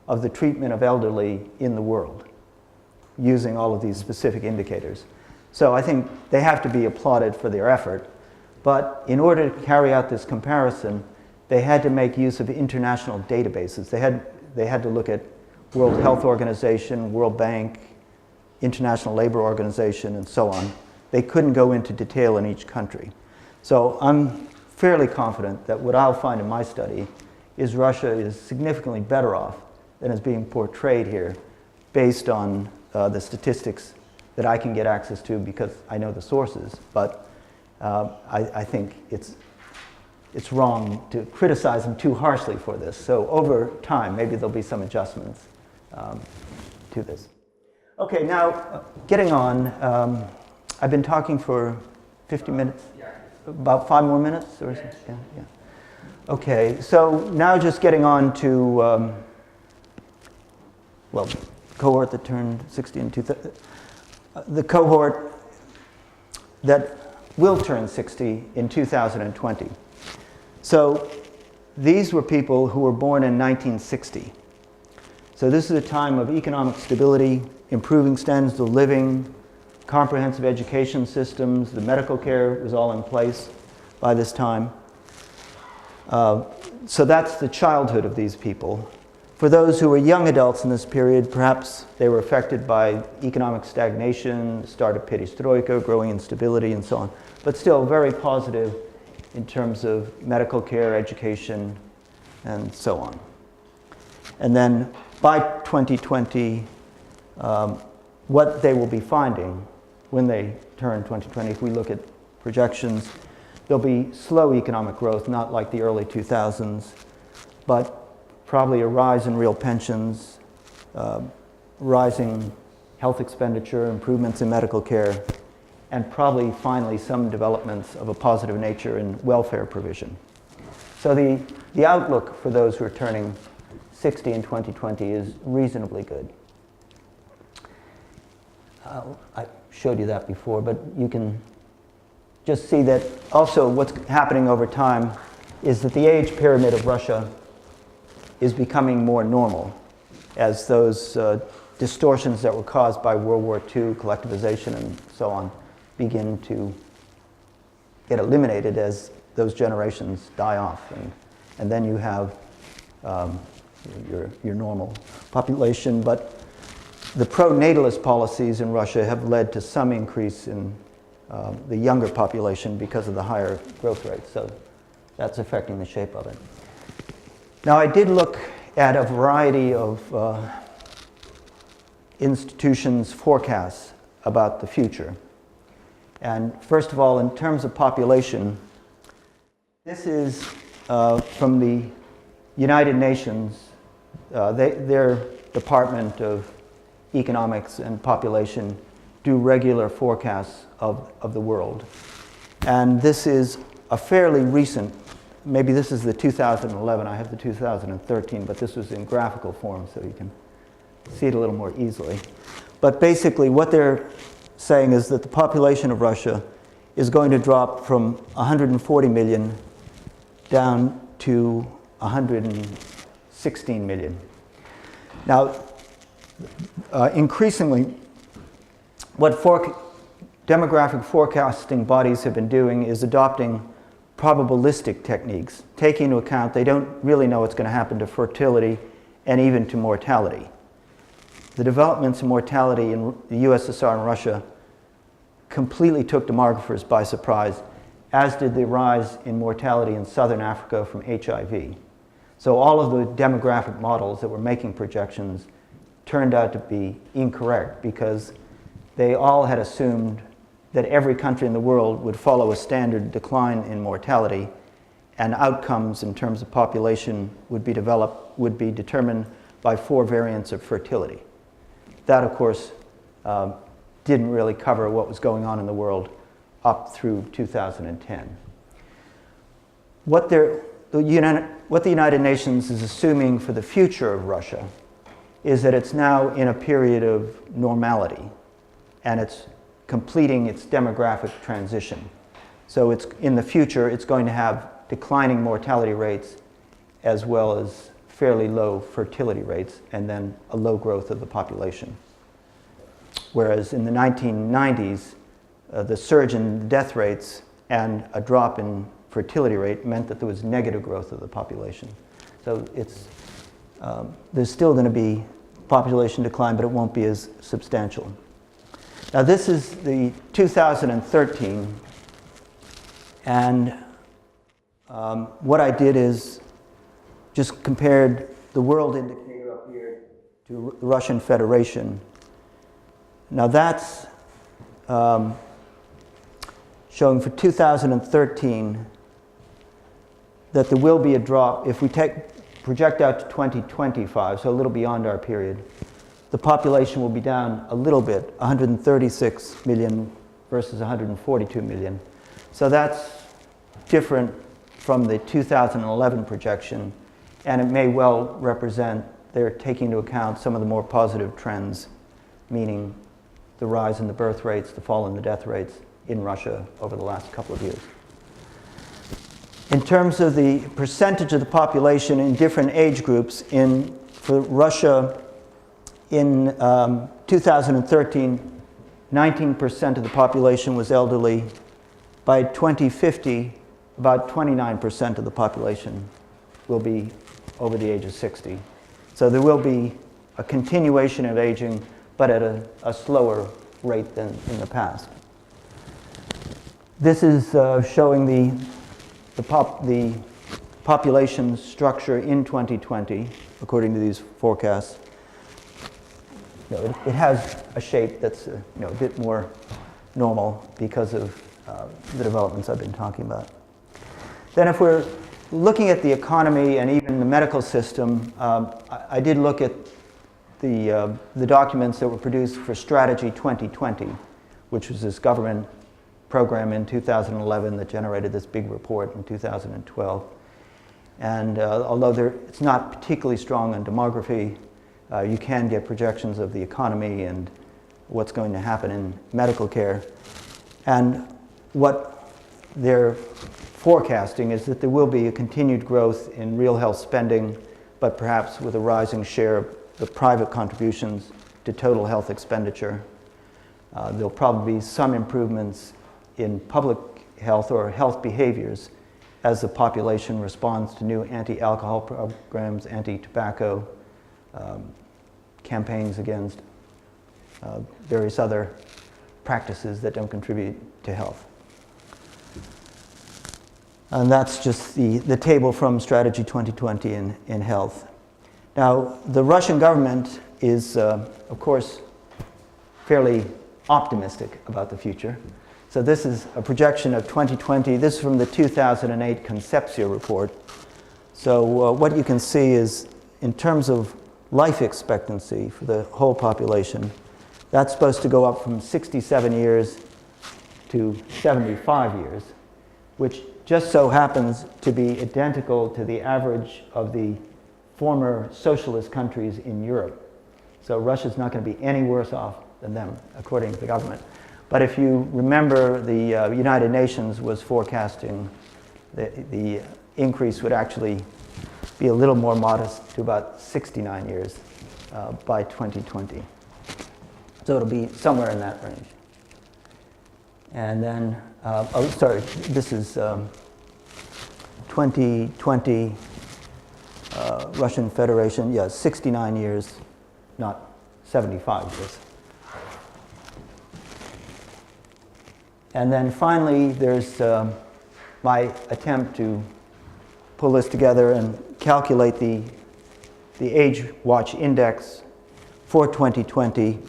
Speaker 2: of the treatment of elderly in the world using all of these specific indicators. So I think they have to be applauded for their effort. But in order to carry out this comparison, they had to make use of international databases. They had to look at World Health Organization, World Bank, International Labor Organization, and so on. They couldn't go into detail in each country. So I'm fairly confident that what I'll find in my study is Russia is significantly better off than is being portrayed here based on the statistics that I can get access to because I know the sources. But I think it's wrong to criticize them too harshly for this. So over time, maybe there'll be some adjustments to this. Okay, now getting on. I've been talking for 50 minutes, about 5 more minutes? Or yeah. Okay, so now just getting on to, cohort that turned 60 in 2000. The cohort that will turn 60 in 2020. So these were people who were born in 1960. So this is a time of economic stability, improving standards of living, comprehensive education systems, the medical care was all in place by this time. So that's the childhood of these people. For those who were young adults in this period, perhaps they were affected by economic stagnation, start of perestroika, growing instability, and so on. But still very positive in terms of medical care, education, and so on. And then by 2020, what they will be finding when they turn 2020, if we look at projections, there'll be slow economic growth, not like the early 2000s, but probably a rise in real pensions, rising health expenditure, improvements in medical care, and probably finally some developments of a positive nature in welfare provision. So the outlook for those who are turning 60 in 2020 is reasonably good. I showed you that before, but you can just see that also what's happening over time is that the age pyramid of Russia is becoming more normal as those distortions that were caused by World War II, collectivization, and so on begin to get eliminated as those generations die off. And then you have your normal population. But the pro-natalist policies in Russia have led to some increase in the younger population because of the higher growth rates. So that's affecting the shape of it. Now, I did look at a variety of institutions' forecasts about the future. And first of all, in terms of population, this is from the United Nations. Their Department of Economics and Population do regular forecasts of the world. And this is a fairly recent, maybe this is the 2011, I have the 2013, but this was in graphical form so you can see it a little more easily. But basically what they're saying is that the population of Russia is going to drop from 140 million down to 116 million. Now, increasingly, what demographic forecasting bodies have been doing is adopting probabilistic techniques, taking into account they don't really know what's going to happen to fertility and even to mortality. The developments in mortality in the USSR and Russia completely took demographers by surprise, as did the rise in mortality in southern Africa from HIV. So all of the demographic models that were making projections turned out to be incorrect because they all had assumed that every country in the world would follow a standard decline in mortality, and outcomes in terms of population would be determined by 4 variants of fertility. That, of course, didn't really cover what was going on in the world up through 2010. What the United Nations is assuming for the future of Russia is that it's now in a period of normality, and it's completing its demographic transition. So it's, in the future, it's going to have declining mortality rates as well as fairly low fertility rates, and then a low growth of the population. Whereas in the 1990s, the surge in death rates and a drop in fertility rate meant that there was negative growth of the population. So it's, there's still going to be population decline, but it won't be as substantial. Now this is the 2013, and what I did is just compared the world indicator up here to the Russian Federation. Now that's showing for 2013 that there will be a drop. If we project out to 2025, so a little beyond our period, the population will be down a little bit, 136 million versus 142 million. So that's different from the 2011 projection, and it may well represent they're taking into account some of the more positive trends, meaning the rise in the birth rates, the fall in the death rates in Russia over the last couple of years. In terms of the percentage of the population in different age groups, for Russia in 2013, 19% of the population was elderly. By 2050, about 29% of the population will be over the age of 60. So there will be a continuation of aging, but at a slower rate than in the past. This is showing the population structure in 2020, according to these forecasts. It has a shape that's a bit more normal because of the developments I've been talking about. Then if we're looking at the economy and even the medical system, I did look at the documents that were produced for Strategy 2020, which was this government program in 2011 that generated this big report in 2012. And although it's not particularly strong on demography, you can get projections of the economy and what's going to happen in medical care. And what they're forecasting is that there will be a continued growth in real health spending, but perhaps with a rising share of the private contributions to total health expenditure. There'll probably be some improvements in public health or health behaviors as the population responds to new anti-alcohol programs, anti-tobacco campaigns against various other practices that don't contribute to health. And that's just the table from Strategy 2020 in health. Now, the Russian government is, of course, fairly optimistic about the future. So this is a projection of 2020. This is from the 2008 Concepcia report. So what you can see is, in terms of life expectancy for the whole population, that's supposed to go up from 67 years to 75 years, which just so happens to be identical to the average of the former socialist countries in Europe. So Russia's not going to be any worse off than them, according to the government. But if you remember, the United Nations was forecasting the increase would actually be a little more modest to about 69 years by 2020. So it'll be somewhere in that range. And then, oh, sorry, this is 2020 Russian Federation, yeah, 69 years, not 75 years. And then finally, there's my attempt to pull this together and calculate the age watch index for 2020,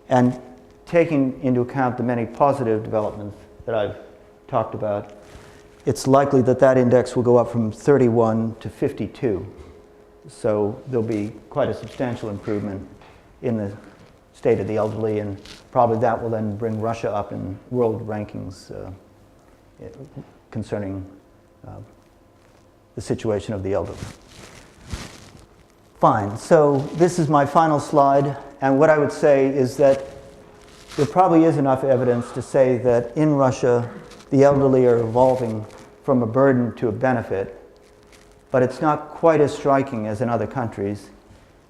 Speaker 2: and taking into account the many positive developments that I've talked about, it's likely that that index will go up from 31 to 52. So there'll be quite a substantial improvement in the state of the elderly, and probably that will then bring Russia up in world rankings concerning the situation of the elderly. Fine, so this is my final slide, and what I would say is that there probably is enough evidence to say that in Russia, the elderly are evolving from a burden to a benefit, but it's not quite as striking as in other countries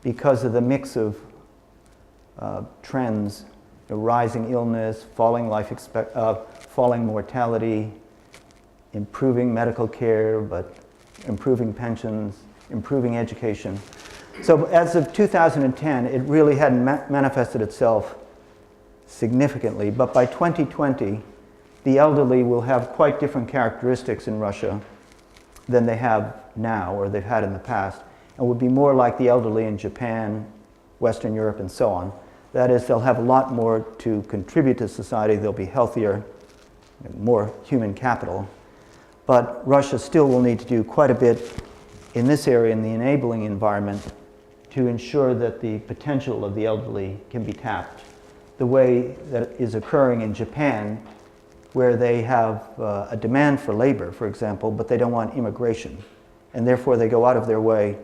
Speaker 2: because of the mix of trends, rising illness, falling falling mortality, improving medical care, but improving pensions, improving education. So as of 2010, it really hadn't manifested itself significantly, but by 2020, the elderly will have quite different characteristics in Russia than they have now or they've had in the past, and will be more like the elderly in Japan, Western Europe, and so on. That is, they'll have a lot more to contribute to society, they'll be healthier, more human capital. But Russia still will need to do quite a bit in this area, in the enabling environment, to ensure that the potential of the elderly can be tapped the way that is occurring in Japan, where they have a demand for labor, for example, but they don't want immigration. And therefore they go out of their way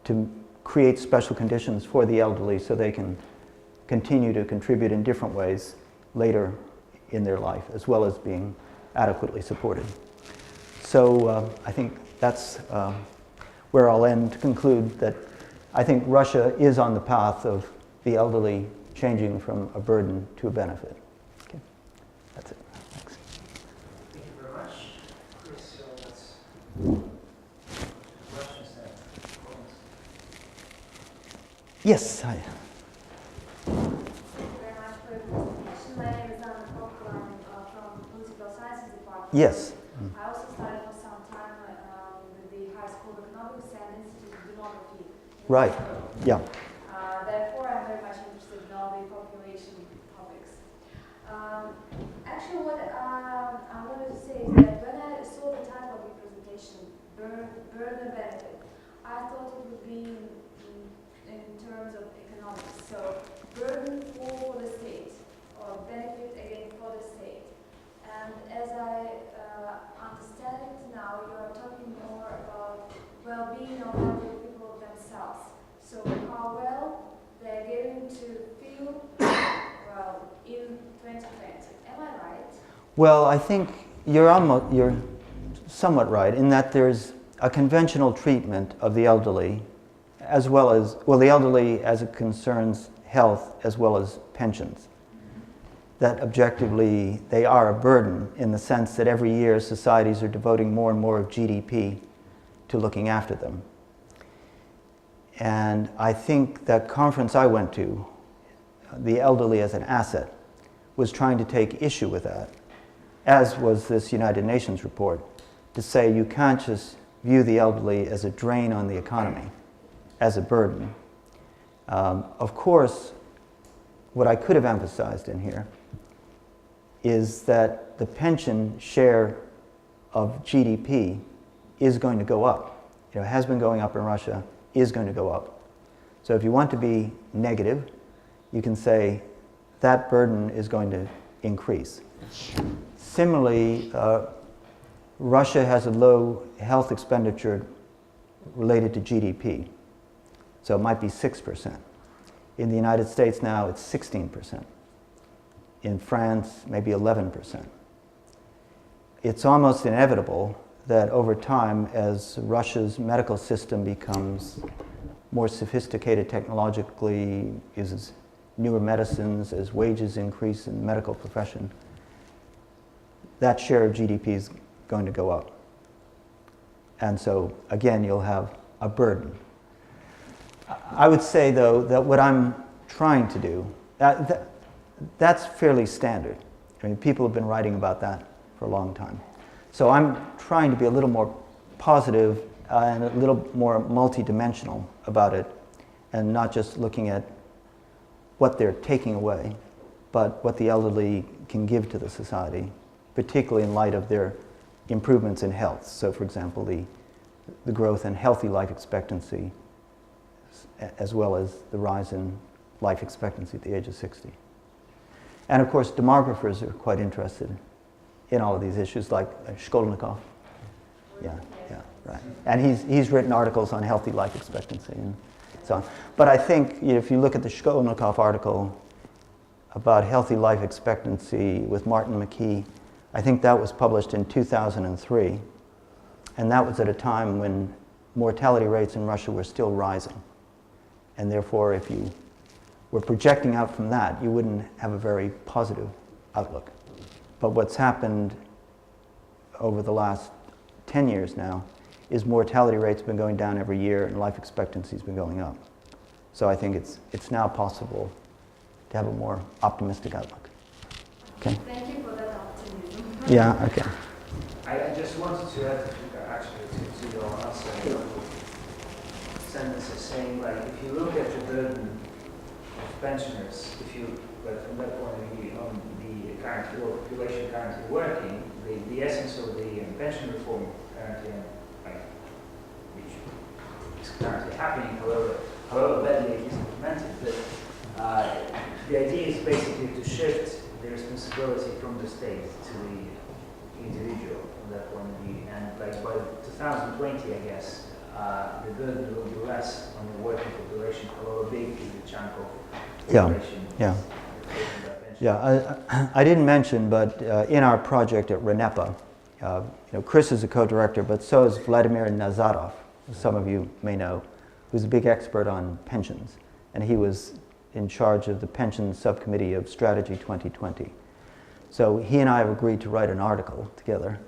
Speaker 2: to create special conditions for the elderly so they can continue to contribute in different ways later in their life, as well as being adequately supported. So I think that's where I'll end, to conclude that I think Russia is on the path of the elderly changing from a burden to a benefit. Okay, that's it. Thanks.
Speaker 1: Thank you very much. Chris, so that's questions and comments.
Speaker 2: Yes, hi.
Speaker 3: Thank you very much for your presentation. My name is Anna Kopko. I'm from Political Sciences Department.
Speaker 2: Yes.
Speaker 3: I also studied for some time with the High School of Economics and Institute of Demography.
Speaker 2: Right. Yeah.
Speaker 3: Therefore, I'm very much interested in all the population topics. Actually, what I wanted to say is that when I saw the title of your presentation, Burden and Benefit, I thought it would be in terms of economics. So, burden for the state, or benefit again for the state. And as I understand it now, you are talking more about well-being of elderly people themselves. So how well they're getting to feel well in 2020. Am I right?
Speaker 2: Well, I think you're somewhat right in that there's a conventional treatment of the elderly, as well as, well, the elderly as it concerns health as well as pensions. That objectively they are a burden in the sense that every year societies are devoting more and more of GDP to looking after them. And I think that conference I went to, the elderly as an asset, was trying to take issue with that, as was this United Nations report, to say you can't just view the elderly as a drain on the economy, as a burden. Of course, what I could have emphasized in here is that the pension share of GDP is going to go up. It has been going up in Russia, is going to go up. So if you want to be negative, you can say that burden is going to increase. Similarly, Russia has a low health expenditure related to GDP. So it might be 6%. In the United States now, it's 16%. In France, maybe 11%. It's almost inevitable that over time, as Russia's medical system becomes more sophisticated technologically, uses newer medicines, as wages increase in the medical profession, that share of GDP is going to go up. And so, again, you'll have a burden. I would say, though, that what I'm trying to do, that's fairly standard. I mean, people have been writing about that for a long time. So I'm trying to be a little more positive and a little more multidimensional about it, and not just looking at what they're taking away, but what the elderly can give to the society, particularly in light of their improvements in health. So, for example, the growth in healthy life expectancy, as well as the rise in life expectancy at the age of 60. And of course, demographers are quite interested in all of these issues, like Shkolnikov. Yeah, right. And he's written articles on healthy life expectancy and so on. But I think if you look at the Shkolnikov article about healthy life expectancy with Martin McKee, I think that was published in 2003. And that was at a time when mortality rates in Russia were still rising. And therefore, if you were projecting out from that, you wouldn't have a very positive outlook. But what's happened over the last 10 years now is mortality rates have been going down every year and life expectancy has been going up. So I think it's now possible to have a more optimistic outlook. Okay?
Speaker 3: Thank you for that optimism.
Speaker 2: Yeah, okay.
Speaker 1: I just wanted to add, actually, to your answer, sentences saying, like, if you look at the burden of pensioners, if you, like, from that point of view, on the current population currently working, the essence of the pension reform currently, like, which is currently happening, however badly it is implemented, but the idea is basically to shift the responsibility from the state to the individual from that point of view. And like by 2020, I guess, the burden will be less on the working population, however big is the chunk of population.
Speaker 2: I didn't mention, but in our project at RENEPA, Chris is a co-director, but so is Vladimir Nazarov, who some of you may know, who's a big expert on pensions. And he was in charge of the pensions subcommittee of Strategy 2020. So he and I have agreed to write an article together,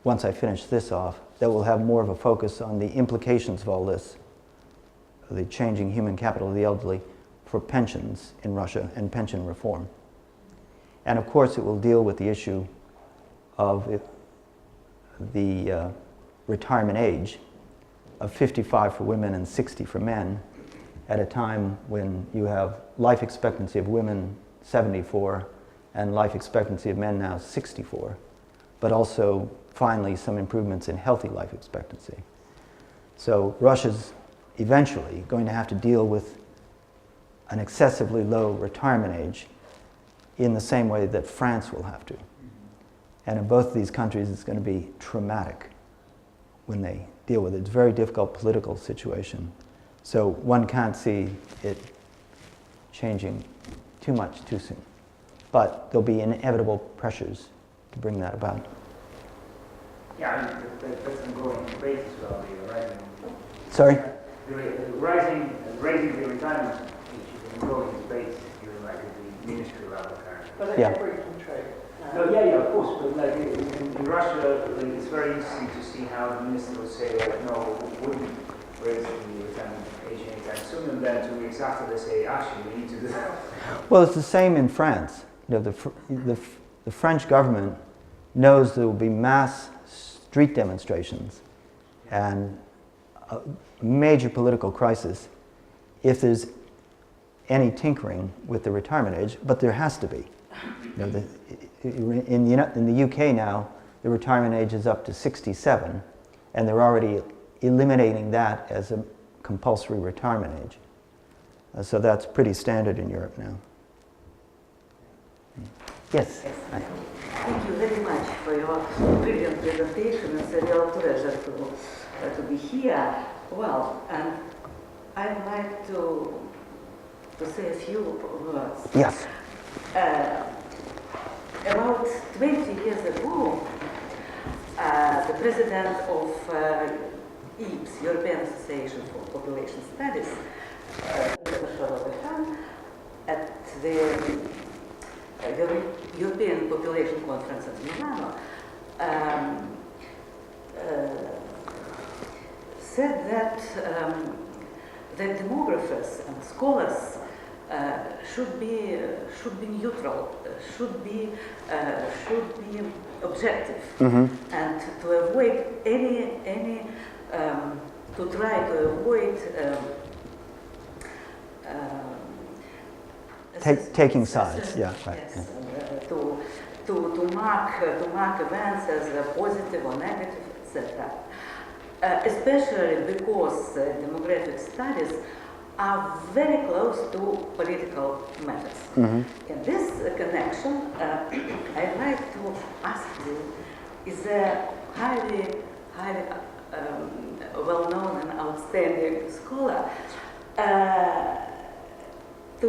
Speaker 2: once I finish this off, that will have more of a focus on the implications of all this, the changing human capital of the elderly, for pensions in Russia and pension reform. And of course, it will deal with the issue of the retirement age of 55 for women and 60 for men, at a time when you have life expectancy of women 74 and life expectancy of men now 64, but also finally some improvements in healthy life expectancy. So Russia's eventually going to have to deal with an excessively low retirement age in the same way that France will have to. And in both of these countries, it's going to be traumatic when they deal with it. It's a very difficult political situation. So one can't see it changing too much too soon. But there'll be inevitable pressures to bring that about.
Speaker 1: Yeah, I mean, that's an ongoing debate as well, right?
Speaker 2: Sorry?
Speaker 1: Raising the retirement age is an ongoing debate, like at the ministry level currently.
Speaker 4: But in every country.
Speaker 1: No, yeah, of course, but like in Russia, like, it's very interesting to see how the minister would say, like, no, we wouldn't raise the retirement age anytime soon, and then 2 weeks after they say, actually, we need to do that.
Speaker 2: Well, it's the same in France. The French government knows there will be mass street demonstrations and a major political crisis if there's any tinkering with the retirement age, but there has to be. In the UK now, the retirement age is up to 67, and they're already eliminating that as a compulsory retirement age. So that's pretty standard in Europe now. Yes? Hi.
Speaker 4: Thank you very much for your brilliant presentation. It's a real pleasure to be here. Well, and I'd like to say a few words.
Speaker 2: Yes.
Speaker 4: About 20 years ago, the president of EAPS, European Association for Population Studies, at the European Population Conference at Milano, said that demographers and scholars should be neutral, should be objective, and to avoid to try to avoid
Speaker 2: taking sides. Yeah, right.
Speaker 4: Yes,
Speaker 2: Yeah.
Speaker 4: to mark events as positive or negative, etc. Especially because demographic studies are very close to political matters. In this connection, I'd like to ask you: is a highly well-known and outstanding scholar to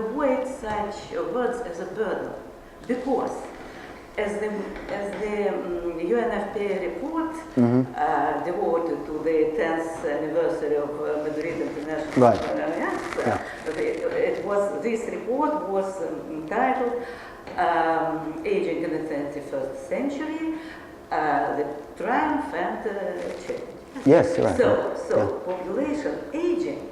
Speaker 4: avoid such words as a burden, because as the UNFPA report devoted to the 10th anniversary of Madrid International,
Speaker 2: right.
Speaker 4: This report was entitled "Aging in the 21st Century: The Triumph and Change."
Speaker 2: Yes, right.
Speaker 4: So population aging,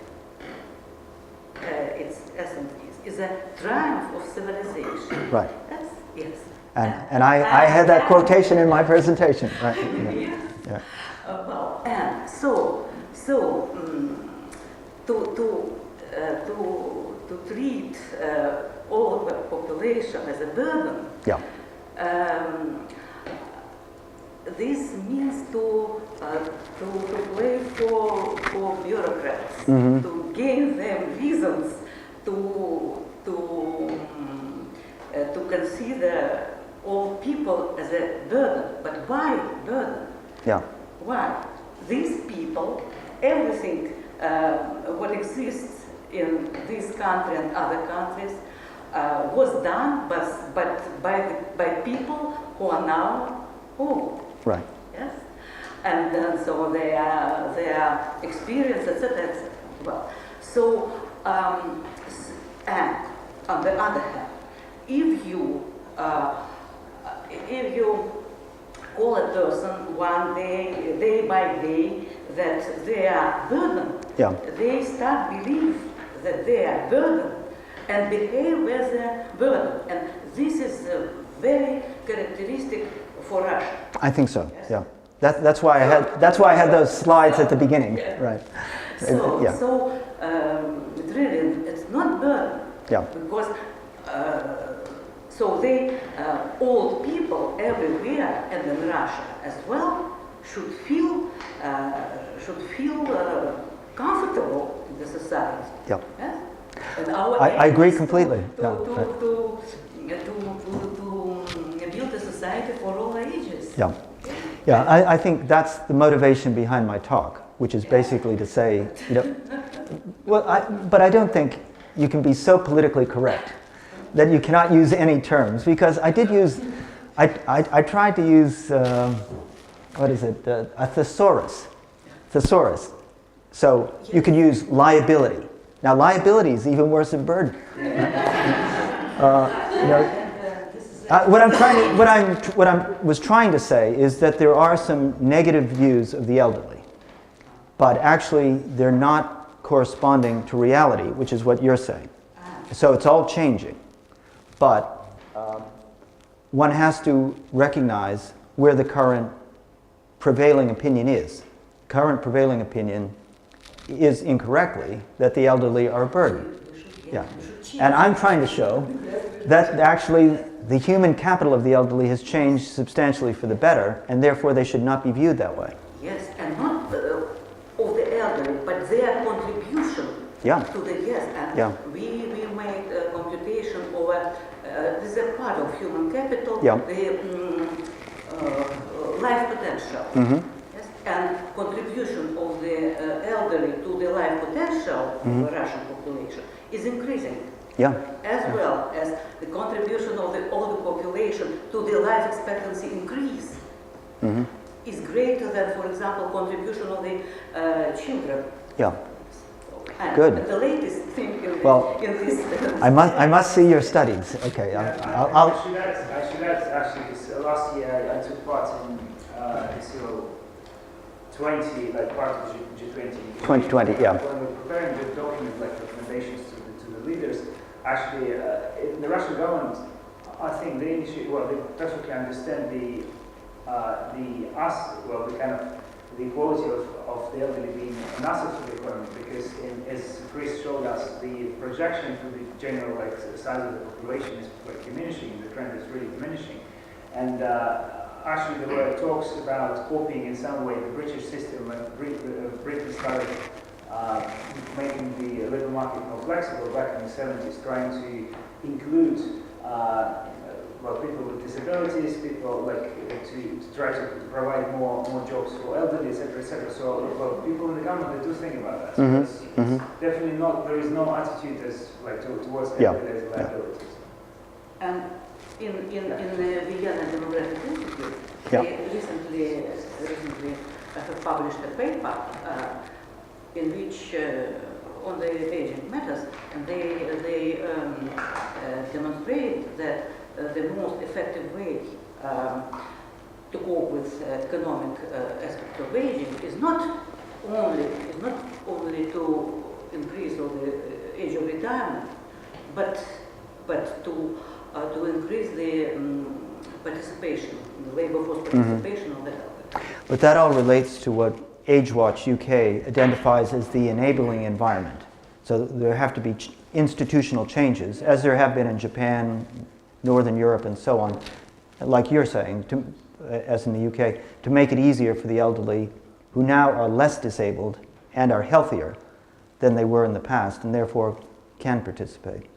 Speaker 4: its essence is a triumph of civilization.
Speaker 2: Right.
Speaker 4: Yes.
Speaker 2: And I had that quotation in my presentation, right?
Speaker 4: Yes.
Speaker 2: Yeah.
Speaker 4: Well, and so to treat all the population as a burden.
Speaker 2: Yeah.
Speaker 4: This means to play for bureaucrats, to gain them reasons to consider all people as a burden. But why burden?
Speaker 2: Yeah.
Speaker 4: Why? These people, everything what exists in this country and other countries was done, but by people who are now old.
Speaker 2: Right.
Speaker 4: Yes, and so their experience, etc. Well, so and on the other hand, if you call a person one day by day that they are burden,
Speaker 2: yeah.
Speaker 4: they start believe that they are burden and behave as a burden, and this is very characteristic for Russia.
Speaker 2: I think so.
Speaker 4: Yes.
Speaker 2: Yeah. That's why I had those slides at the beginning. Yeah. Right.
Speaker 4: So really, it's not burden.
Speaker 2: Yeah.
Speaker 4: Because so they old people everywhere and in Russia as well should feel comfortable in the society.
Speaker 2: Yeah.
Speaker 4: Yes? And our
Speaker 2: I agree completely.
Speaker 4: To build a society for all ages.
Speaker 2: Yeah. Yeah, I think that's the motivation behind my talk, which is basically to say, but I don't think you can be so politically correct that you cannot use any terms, because I tried to use, a thesaurus. So you could use liability. Now liability is even worse than burden. What I was trying to say is that there are some negative views of the elderly, but actually they're not corresponding to reality, which is what you're saying. So it's all changing, but one has to recognize where the current prevailing opinion is. Current prevailing opinion is incorrectly that the elderly are a burden. Yeah. And I'm trying to show that actually the human capital of the elderly has changed substantially for the better, and therefore they should not be viewed that way.
Speaker 4: Yes, and not
Speaker 2: Yeah.
Speaker 4: To the yes, and
Speaker 2: Yeah.
Speaker 4: we made a computation over this is a part of human capital,
Speaker 2: Yeah.
Speaker 4: the life potential.
Speaker 2: Mm-hmm.
Speaker 4: Yes, and contribution of the elderly to the life potential of the Russian population is increasing.
Speaker 2: Yeah.
Speaker 4: As well as the contribution of the older population to the life expectancy increase is greater than, for example, contribution of the children.
Speaker 2: Yeah.
Speaker 4: And
Speaker 2: Good.
Speaker 4: the latest thing in,
Speaker 2: Well,
Speaker 4: in this.
Speaker 2: I must see your studies. Okay.
Speaker 1: Yeah,
Speaker 2: I'll
Speaker 1: I should add actually, because last year I took part in ICO 20, like part of G20.
Speaker 2: 2020, yeah.
Speaker 1: When we're preparing the document, like recommendations to the leaders, actually, in the Russian government, I think they perfectly understand the kind of the equality of the elderly being an asset for the economy, because as Chris showed us, the projection for the general size of the population is diminishing. The trend is really diminishing, and actually there were talks about copying in some way the British system when Britain started making the labour market more flexible back in the 70s, trying to include people with disabilities, people to try to provide more jobs for elderly, etc., etc. So people in the government, they do think about that. So it's definitely not. There is no attitude as towards elderly as liabilities.
Speaker 4: And in the Vienna Demographic Institute, they recently have published a paper in which on the aging matters, and they demonstrate that the most effective way to cope with economic aspect of aging is not only to increase the age of retirement, but to increase the participation, the labour force participation of the elderly.
Speaker 2: But that all relates to what AgeWatch UK identifies as the enabling environment. So there have to be institutional changes, as there have been in Japan, Northern Europe, and so on, like you're saying, as in the UK, to make it easier for the elderly who now are less disabled and are healthier than they were in the past, and therefore can participate.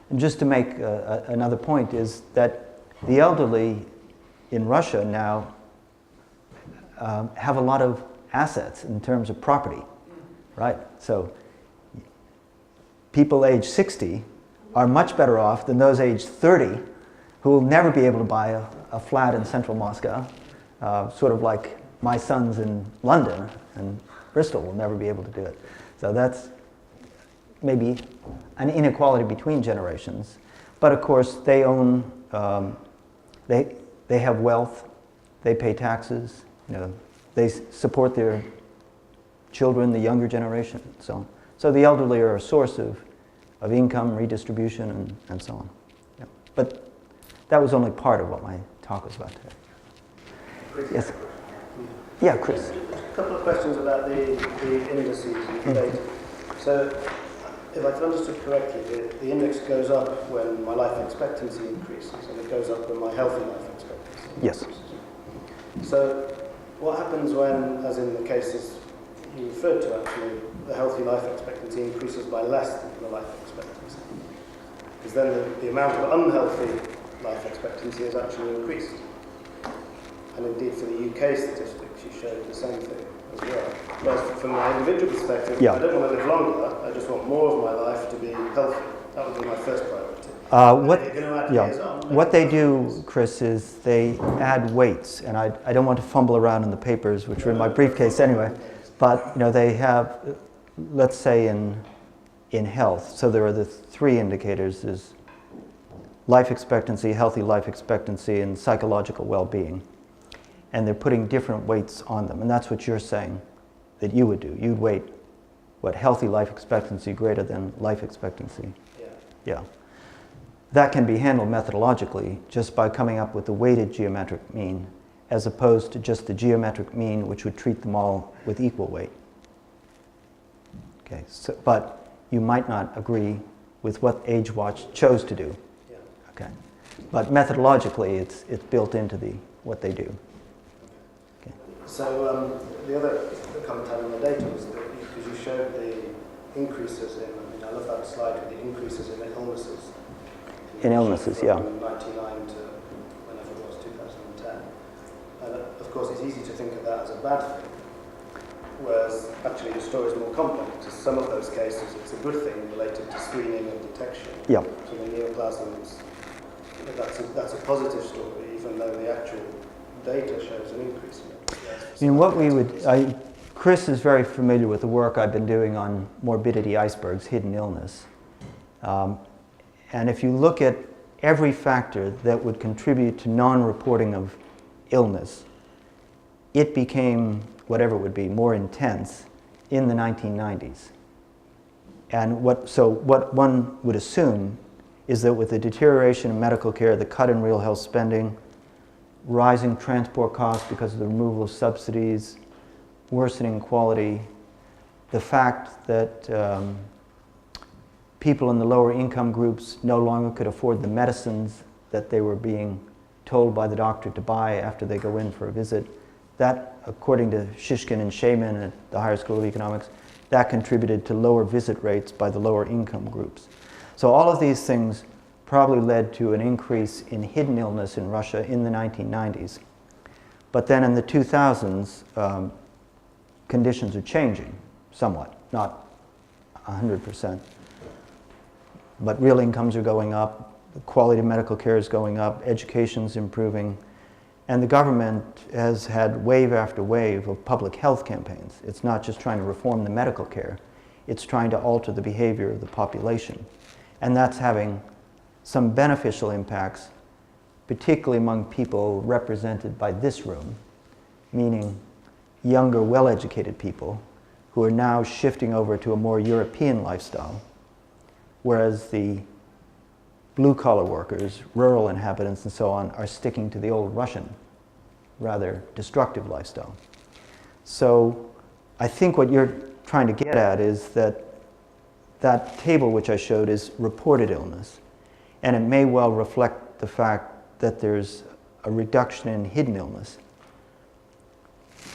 Speaker 2: And just to make another point is that the elderly in Russia now have a lot of assets in terms of property, right? So people age 60 are much better off than those age 30 who will never be able to buy a flat in central Moscow, sort of like my sons in London and Bristol will never be able to do it. So that's maybe an inequality between generations. But of course, they own, they have wealth, they pay taxes, they support their children, the younger generation, so the elderly are a source of income, redistribution, and so on. Yeah. But that was only part of what my talk was about today. Yes? Yeah, Chris.
Speaker 5: A couple of questions about the indices and the data. So, if I've understood correctly, the index goes up when my life expectancy increases, and it goes up when my healthy life expectancy increases.
Speaker 2: Yes.
Speaker 5: So, what happens when, as in the cases you referred to actually, the healthy life expectancy increases by less than the life expectancy? Because then the amount of unhealthy life expectancy has actually increased. And indeed for the UK statistics, you showed the same thing as well. Whereas from my individual perspective, I don't want to live longer, I just want more of my life to be healthy. That would be my first priority.
Speaker 2: What they do, Chris, is they add weights, and I don't want to fumble around in the papers, which are in my briefcase anyway, but they have, let's say in health, so there are the three indicators, there's life expectancy, healthy life expectancy, and psychological well-being. And they're putting different weights on them, and that's what you're saying that you would do. You'd weight what healthy life expectancy greater than life expectancy. Yeah. That can be handled methodologically just by coming up with the weighted geometric mean, as opposed to just the geometric mean, which would treat them all with equal weight. Okay, so, but you might not agree with what AgeWatch chose to do. Okay, but methodologically, it's built into what they do.
Speaker 5: So the other comment I had on the data was that because you showed increases in, I mean, I love that slide with the increases in illnesses.
Speaker 2: In illnesses, yeah.
Speaker 5: From 99 to whenever it was, 2010. And of course, it's easy to think of that as a bad thing, whereas actually the story is more complex. In some of those cases, it's a good thing related to screening and detection.
Speaker 2: Yeah.
Speaker 5: So the neoplasms, that's a positive story, even though the actual data shows an increase in it.
Speaker 2: I mean, what we would, Chris is very familiar with the work I've been doing on morbidity icebergs, hidden illness. And if you look at every factor that would contribute to non-reporting of illness, it became, whatever it would be, more intense in the 1990s. And what one would assume is that with the deterioration in medical care, the cut in real health spending, rising transport costs because of the removal of subsidies, worsening quality, the fact that people in the lower income groups no longer could afford the medicines that they were being told by the doctor to buy after they go in for a visit. That, according to Shishkin and Shaman at the Higher School of Economics, that contributed to lower visit rates by the lower income groups. So all of these things probably led to an increase in hidden illness in Russia in the 1990s. But then in the 2000s, conditions are changing somewhat, not 100%. But real incomes are going up, the quality of medical care is going up, education's improving, and the government has had wave after wave of public health campaigns. It's not just trying to reform the medical care, it's trying to alter the behavior of the population. And that's having some beneficial impacts, particularly among people represented by this room, meaning younger, well-educated people who are now shifting over to a more European lifestyle, whereas the blue-collar workers, rural inhabitants and so on, are sticking to the old Russian, rather destructive lifestyle. So I think what you're trying to get at is that that table which I showed is reported illness, and it may well reflect the fact that there's a reduction in hidden illness.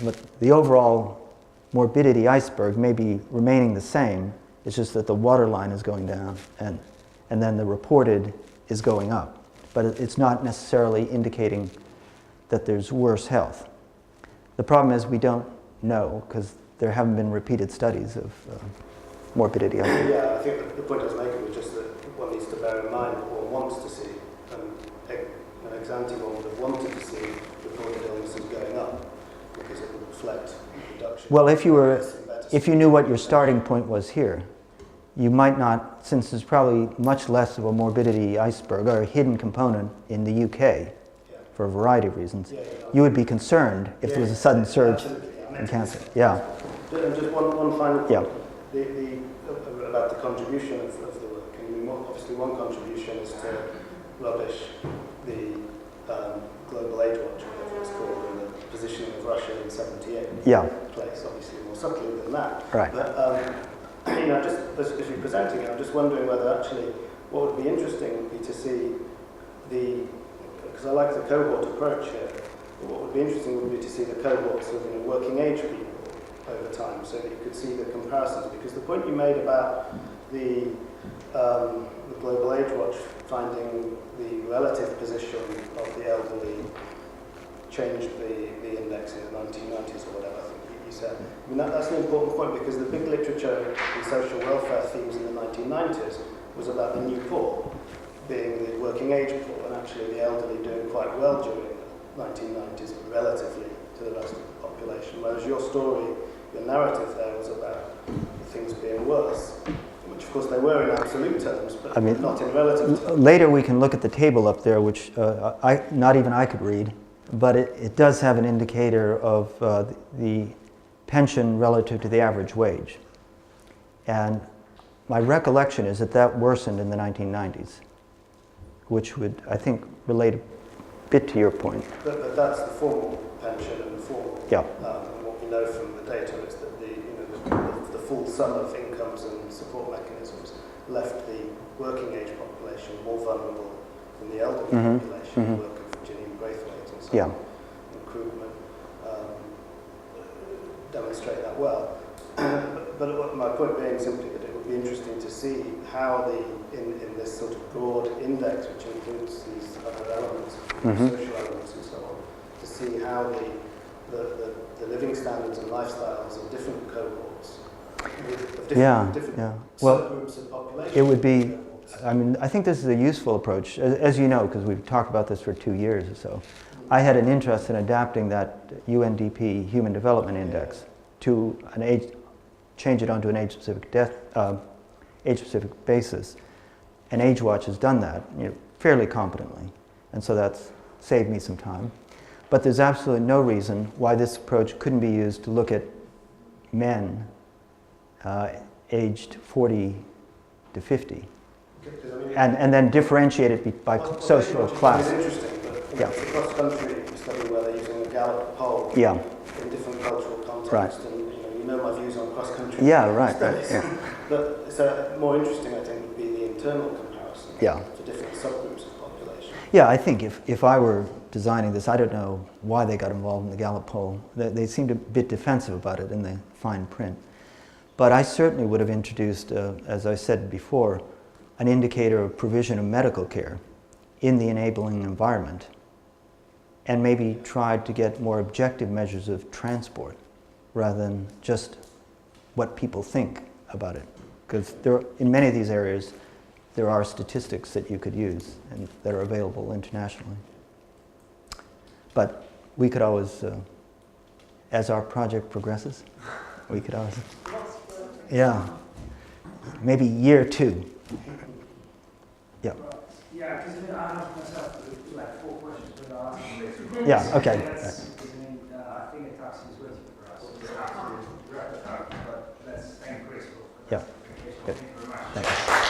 Speaker 2: But the overall morbidity iceberg may be remaining the same, it's just that the waterline is going down and then the reported is going up. But it's not necessarily indicating that there's worse health. The problem is we don't know because there haven't been repeated studies of morbidity.
Speaker 5: Yeah, I think the point I was making was just that one needs to bear in mind what one wants to see. An ex-ante one would have wanted to see reported illnesses going up because it would reflect reduction.
Speaker 2: Well, if you knew what your starting point was here, you might not, since there's probably much less of a morbidity iceberg or a hidden component in the UK for a variety of reasons, you would be concerned if there was a sudden surge in cancer. Yeah.
Speaker 5: And just one final point. Yeah. About the contribution of the work. I mean, obviously one contribution is to rubbish the global age watch, whatever it's called, and the positioning of Russia in 78.
Speaker 2: Yeah.
Speaker 5: Place, obviously more subtly than that.
Speaker 2: Right.
Speaker 5: But just as you're presenting it, I'm just wondering whether actually what would be interesting would be to see because I like the cohort approach here, but what would be interesting would be to see the cohorts of working age people over time, so that you could see the comparisons. Because the point you made about the Global Age Watch finding the relative position of the elderly changed the index in the 1990s or whatever, I think you said. I mean, that's an important point because the big literature in social welfare themes in the 1990s was about the new poor, being the working age poor, and actually the elderly doing quite well during the 1990s relatively to the rest of the population, whereas your story, your narrative there was about things being worse, which of course they were in absolute terms, but not in relative terms.
Speaker 2: Later we can look at the table up there, which not even I could read, but it does have an indicator of the pension relative to the average wage. And my recollection is that worsened in the 1990s, which would, I think, relate a bit to your point.
Speaker 5: But that's the formal pension and the formal.
Speaker 2: Yeah.
Speaker 5: And what we know from the data is that the full sum of incomes and support mechanisms left the working age population more vulnerable than the elderly population, working for Janine Braithwaite and so on. And Krugman demonstrate that well. But my point being simply that it would be interesting to see how in this sort of broad index, which includes these other elements, social elements and so on, to see how the living standards and lifestyles of different cohorts, of different subgroups of population.
Speaker 2: It would be, I mean, I think this is a useful approach, as you know, because we've talked about this for 2 years or so. I had an interest in adapting that UNDP Human Development Index to an age, change it onto an age-specific age-specific basis. And Age Watch has done that, fairly competently, and so that's saved me some time. But there's absolutely no reason why this approach couldn't be used to look at men aged 40 to 50, and then differentiate it by social class.
Speaker 5: It's interesting, but
Speaker 2: Yeah.
Speaker 5: it's a cross-country study where they're using a Gallup poll
Speaker 2: Yeah.
Speaker 5: in different cultural contexts,
Speaker 2: Right.
Speaker 5: and you know my views on cross-country
Speaker 2: Yeah, right.
Speaker 5: studies.
Speaker 2: Yeah.
Speaker 5: But so more interesting, I think, would be the internal comparison
Speaker 2: Yeah.
Speaker 5: for different subgroups of population.
Speaker 2: Yeah, I think if I were designing this, I don't know why they got involved in the Gallup poll. They seemed a bit defensive about it in the fine print. But I certainly would have introduced, as I said before, an indicator of provision of medical care in the enabling environment, and maybe tried to get more objective measures of transport rather than just what people think about it. Because in many of these areas, there are statistics that you could use and that are available internationally. But we could always, as our project progresses, we could always, yeah, maybe year 2. Yeah.
Speaker 1: Yeah, because I have myself like 4 questions, but I'll ask them later.
Speaker 2: Yeah, okay.
Speaker 1: I think a taxi is waiting for us. So we have to wrap it up, but let's thank Chris for
Speaker 2: Yeah.
Speaker 1: the presentation.
Speaker 2: Good.
Speaker 1: Thank you very much.
Speaker 2: Thank you.